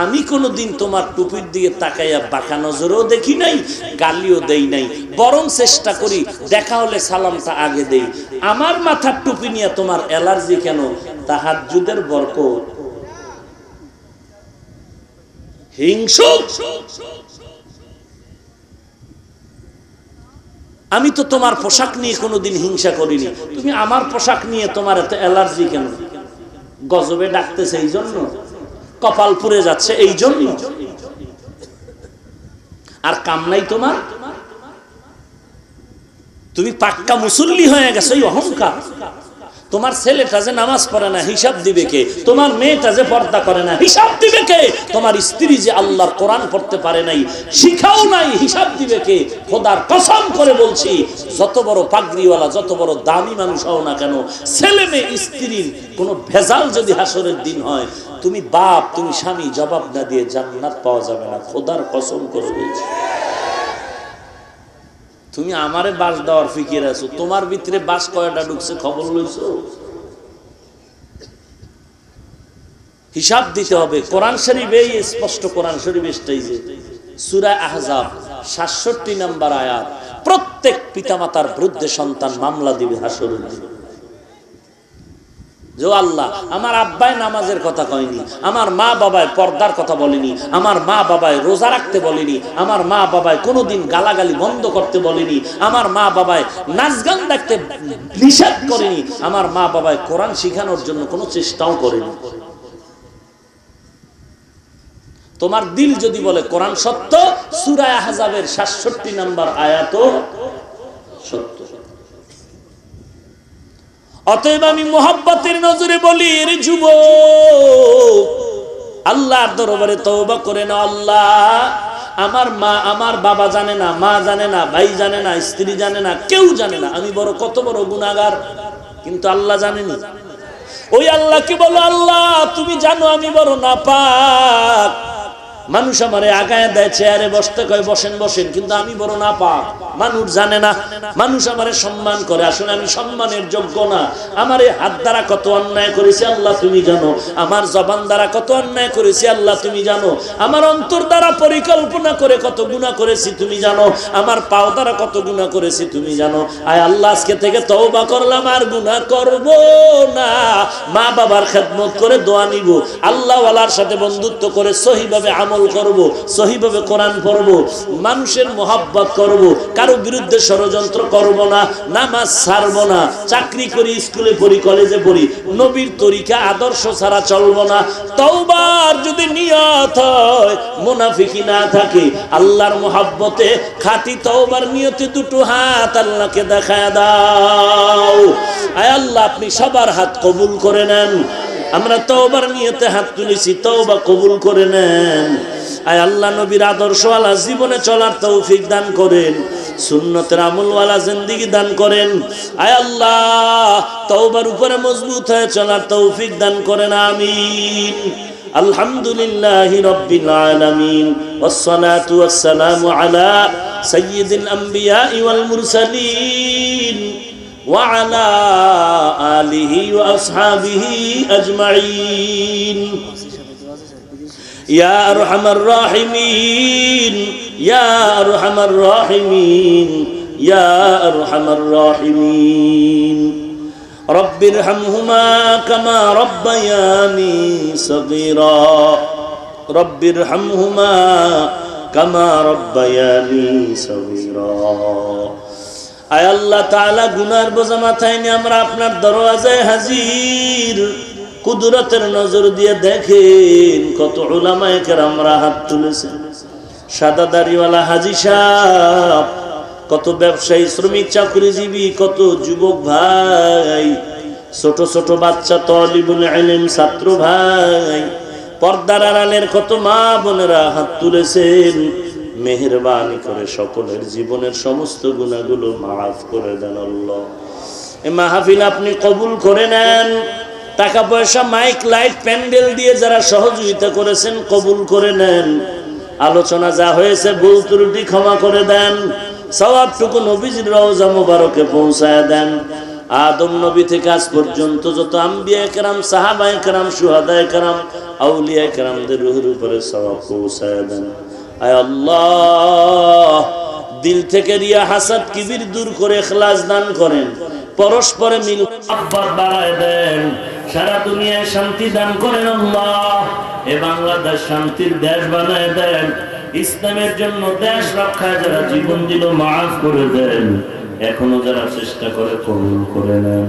আমি কোনোদিন তোমার টুপির দিকে তাকাইয়া বাঁকা নজরেও দেখি নাই, গালিও দেই নাই। বরং চেষ্টা করি দেখা হলে সালামটা আগে দেই। আমার মাথার টুপি নিয়ে তোমার অ্যালার্জি কেন? তাহাজ্জুদের বরকত। হিংসুক! আমি তো তোমার পোশাক নিয়ে কোনোদিন হিংসা করিনি, তুমি আমার পোশাক নিয়ে তোমার এত অ্যালার্জি কেন? গজবে ডাকতেছে এই জন্য, কপাল পুড়ে যাচ্ছে এই জন্য, আর কাম নাই তোমার। তুমি পাক্কা মুসল্লি হয়ে গেছো, এই অহংকার। তোমার ছেলেটা যে নামাজ পড়ে না, হিসাব দিবে কে? তোমার মেয়েটা যে পর্দা করে না, হিসাব দিবে কে? তোমার স্ত্রী যে আল্লাহর কোরআন পড়তে পারে নাই, শিখাও নাই, হিসাব দিবে কে? খোদার কসম করে বলছি, যত বড় পাগড়িওয়ালা, যত বড় দামি মানুষ হও না কেন, ছেলে মেয়ে স্ত্রীর কোনো ভেজাল যদি হাসরের দিন হয়, তুমি বাপ, তুমি স্বামী জবাব না দিয়ে জান্নাত পাওয়া যাবে না। খোদার কসম করে বলছি। তুমি আমারে বাস দেওয়ার ফিকির আছো, তোমার ভিতরে বাস কয়টা ঢুকছে খবর লইছো? হিসাব দিতে হবে। কোরআন শরীফে স্পষ্ট, কোরআন শরীফ যে সূরা আহজাব ৬৭ নম্বর আয়াত, প্রত্যেক পিতামাতার বিরুদ্ধে সন্তান মামলা দিবে হাসরের দিন। যে আল্লাহ, আমার আব্বাই নামাজের কথা কয়নি, আমার মা বাবায় পর্দার কথা বলেনি, আমার মা বাবায় রোজা রাখতে বলেনি, আমার মা বাবায় কোনোদিন গালাগালি বন্ধ করতে বলেনি, আমার মা বাবায় নাচ গান দেখতে নিষেধ করেনি, আমার মা বাবায় কোরআন শিখানোর জন্য কোনো চেষ্টাও করেনি। তোমার দিল যদি বলে কোরআন সত্য, সূরা আহজাবের ৬৭ নম্বর আয়াতও সত্য। অতএব আমি মোহাব্বতের নজরে বলি, রে যুবক, আল্লাহর দরবারে তওবা করে নাও। আল্লাহ, আমার মা, আমার বাবা জানে না, মা জানে না, ভাই জানে না, স্ত্রী জানে না, কেউ জানে না আমি বড় কত বড় গুনাহগার, কিন্তু আল্লাহ জানেনি। ওই আল্লাহকে বলো, আল্লাহ তুমি জানো আমি বড় নাপাক। মানুষ আমারে আগায় দেয়, চেয়ারে বসতে কয় বসেন বসেন, কিন্তু আমি বড় নাপাক। মানুষ জানে না, মানুষ আমারে সম্মান করে, আসলে আমি সম্মানের যোগ্য না। আমার এই হাত দ্বারা কত অন্যায় করেছি আল্লাহ তুমি জানো, আমার জবান দ্বারা কত অন্যায় করেছি আল্লাহ তুমি জানো, আমার অন্তর দ্বারা পরিকল্পনা করে কত গুনাহ করেছি তুমি জানো, আমার পাও দ্বারা কত গুনাহ করেছি তুমি জানো। আয় আল্লাহ, আজকে থেকে তওবা করলাম, আর গুনাহ করব না। মা বাবার খেদমত করে দোয়া নিব, আল্লাহ ওয়ালার সাথে বন্ধুত্ব করে সহিভাবে আমল করব, সহিভাবে কোরআন পড়ব, মানুষের মোহাব্বত করব, কারো বিরুদ্ধে ষড়যন্ত্র করব না, নামাজ ছাড়ব না, চাকরি করি, স্কুলে পড়ি, কলেজে পড়ি, নবীর তরিকা আদর্শ ছাড়া চলব না। তওবার যদি নিয়ত হয়, মুনাফিকি না থাকে, আল্লাহর মোহাব্বতে খাঁটি তওবার নিয়তে দুটো হাত আল্লাহকে দেখায় দাও। আয় আল্লাহ, আপনি সবার হাত কবুল করে নেন। আমরা তওবার নিয়তে হাত তুলেছি, তওবা কবুল করে নেন। আয় আল্লাহ, নবীর আদর্শওয়ালা জীবনে চলার তৌফিক দান করেন। সুন্নতের আমলওয়ালা জিন্দেগি দান করেন। আয় আল্লাহ, তওবার উপরে মজবুত হয়ে চলার তৌফিক দান করেন, আমিন। আলহামদুলিল্লাহি রাব্বিল আলামিন, ওয়াসসালাতু ওয়াসসালামু আলা সাইয়্যিদিল আমবিয়া ওয়াল মুরসালিন ওয়া আলা আলিহি ওয়া আসহাবিহি আজমাইন। ইয়া আরহামার রাহিমিন, ইয়া আরহামার রাহিমিন, ইয়া আরহামার রাহিমিন। রব্বিরহামহুমা কামা রব্বায়ানি সগীরা, রব্বিরহামহুমা কামা রব্বায়ানি সগীরা। আয় আল্লাহ তাআলা, গুনার বোঝা মাথায় নিয়ে আমরা আপনার দরওয়াজায় হাজির। কুদরতের নজর দিয়ে দেখেন কত উলামায়ে কেরামরা হাত তুলেছেন। সাদা দাড়িওয়ালা হাজী সাহেব, কত ব্যবসায়ী, শ্রমিক, চাকরিজীবী, কত যুবক ভাই, ছোট ছোট বাচ্চা, তালিবুল ইলম, ছাত্র ভাই, পর্দার আড়ালের কত মা বোনেরা হাত তুলেছেন। মেহেরবানি করে সকলের জীবনের সমস্ত গুনাহগুলো মাফ করে দেন আল্লাহ। এই মাহফিল আপনি কবুল করে নেন। টাকা পয়সা, মাইক, লাইট, প্যান্ডেল দিয়ে যারা সহযোগিতা করেছেন কবুল করে নেন। আলোচনা যা হয়েছে ভুল ত্রুটি ক্ষমা করে দেন। সওয়াবটুকু নবীজির রওজা মুবারকে পৌঁছায় দেন। আদম নবী থেকে আজ পর্যন্ত যত আম্বিয়া কেরাম, সাহাবায়ে কেরাম, শুহাদায়ে কেরাম, আউলিয়া কেরামদের রূহের উপরে সওয়াব পৌঁছায় দেন। আয় আল্লাহ, দিল থেকে রিয়া, হাসাদ, কিবির দূর করে ইখলাস দান করেন। পরস্পরে মিল মহব্বত বাড়ায় দেন। সারা দুনিয়ায় শান্তি দান করেন আল্লাহ। এ বাংলাদেশ শান্তির দেশ বানায় দেন। ইসলামের জন্য দেশ রক্ষায় যারা জীবন দিল মাফ করে দেন। এখনো যারা চেষ্টা করে কবুল করে নেন।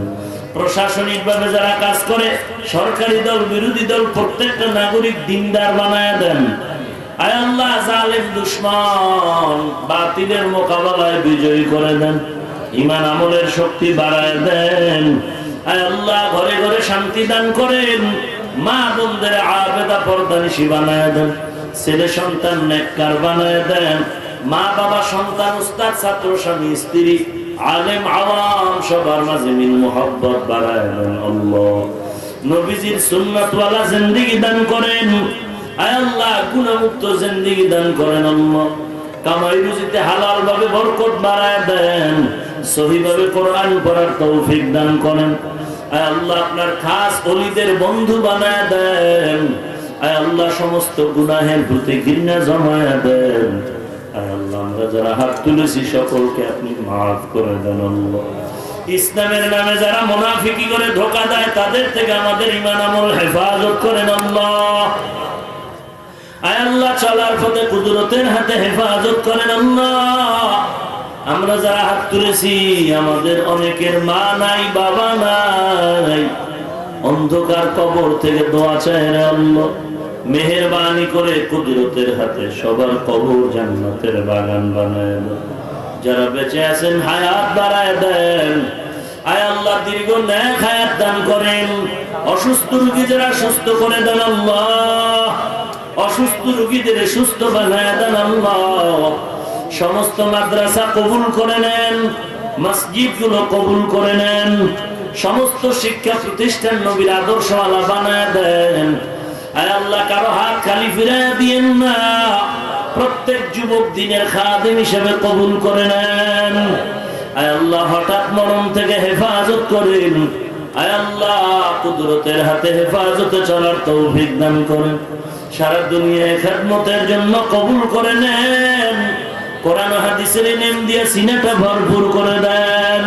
প্রশাসনিক ভাবে যারা কাজ করে, সরকারি দল, বিরোধী দল, প্রত্যেকটা নাগরিক দিনদার বানায় দেন। আয় আল্লাহ, জালেম দুশমন বাতিলের মোকাবেলায় বিজয়ী করে দেন। ঈমান আমলের শক্তি বাড়ায় দেন। আয় আল্লাহ, ঘরে ঘরে শান্তি দান করেন। মা বোনদের আবেদা পর্দানিশী বানায় দেন। ছেলে সন্তান নেককার বানায় দেন। মা বাবা, সন্তান, উস্তাদ, ছাত্র, স্বামী, স্ত্রী, আলেম, আওয়াম সবার মাঝে মিল মোহাব্বত বাড়ায় দেন আল্লাহ। নবীজির সুন্নাতওয়ালা জিন্দেগি দান করেন। আয় আল্লাহ, গুনাহমুক্ত জিন্দেগি দান করেন আল্লাহ। কামাই রুজিতে হালাল ভাবে বরকত বাড়ায় দেন। সহি ভাবে কোরআন পড়ার তৌফিক দান করেন। আয় আল্লাহ, আপনার খাস ওলিদের বন্ধু বানায় দেন। আয় আল্লাহ, সমস্ত গুনাহের প্রতি ঘৃণা জমায় দেন। আয় আল্লাহ, আমরা যারা হাত তুলেছি সকলকে আপনি মাফ করে দেন আল্লাহ। ইসলামের নামে যারা মুনাফিকি করে ধোঁকা দেয় তাদের থেকে আমাদের ঈমান আমল হেফাজত করেন আল্লাহ। আয় আল্লাহ, চলার পথে কুদরতের হাতে হেফাজত করেন আল্লাহ। আমরা যারা হাত তুলেছি আমাদের অনেকের মা নাই, বাবা নাই। অন্ধকার কবর থেকে দোয়া চাই রে আল্লাহ। মেহেরবানি করে কুদরতের হাতে সবার কবর জান্নাতের বাগান বানায় দেন। যারা বেঁচে আছেন হায়াত বাড়ায় দেন। আয় আল্লাহ, দীর্ঘ নেক হায়াত দান করেন। অসুস্থ রোগী যারা সুস্থ করে দেন আল্লাহ। অসুস্থ রোগীদের সুস্থ বানায় দেন আল্লাহ। সমস্ত মাদ্রাসা কবুল করে নেন। মসজিদ গুলো কবুল করে নেন। সমস্ত শিক্ষা প্রতিষ্ঠান নবীর আদর্শওয়ালা বানায় দেন। আয় আল্লাহ, কারো হাত খালি ফিরাইয়া দিয়েন না। প্রত্যেক যুবক দিনের খাদেম হিসেবে কবুল করে নেন। আয় আল্লাহ, হঠাৎ মরণ থেকে হেফাজত করেন। আয় আল্লাহ, কুদরতের হাতে হেফাজতে চলার তৌফিক দান করেন। সারা দুনিয়ায় খেদমতের জন্য কবুল করে নেন। কোরআন হাদিসের নেম দিয়ে সিনাটা ভরপুর করে দেন।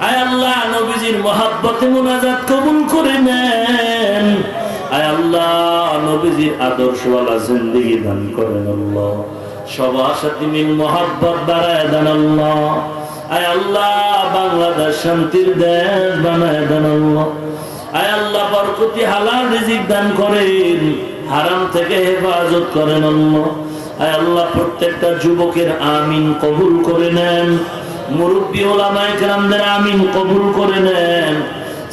আয় আল্লাহ, নবীজির মহব্বতে মুনাজাত কবুল করে নেন। আয় আল্লাহ, নবীজির আদর্শওয়ালা জিন্দেগি দান করেন আল্লাহ। সবার সাথে মিল মহব্বত বাড়ায় দেন আল্লাহ। আয় আল্লাহ, বাংলাদেশ শান্তির দেশ বানায় দেন আল্লাহ। আয় আল্লাহ, বরকতি হালাল রিজিক দান করেন। হারাম থেকে হেফাজত করেন আল্লাহ। আয় আল্লাহ, প্রত্যেকটা যুবকের আমিন কবুল করে নেন। মুরব্বী ওলামায়ে কেরামদের আমিন কবুল করে নেন।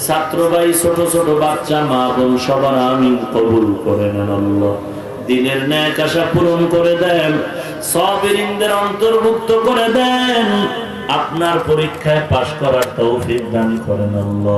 ছাত্র ভাই, ছোট ছোট বাচ্চা, মা বোন সবার আমিন কবুল করে নেন আল্লাহ। দিনের ন্যাক আশা পূরণ করে দেন, সাবিরিনদের অন্তর্ভুক্ত করে দেন, আপনার পরীক্ষায় পাশ করার তৌফিক দান করেন আল্লাহ।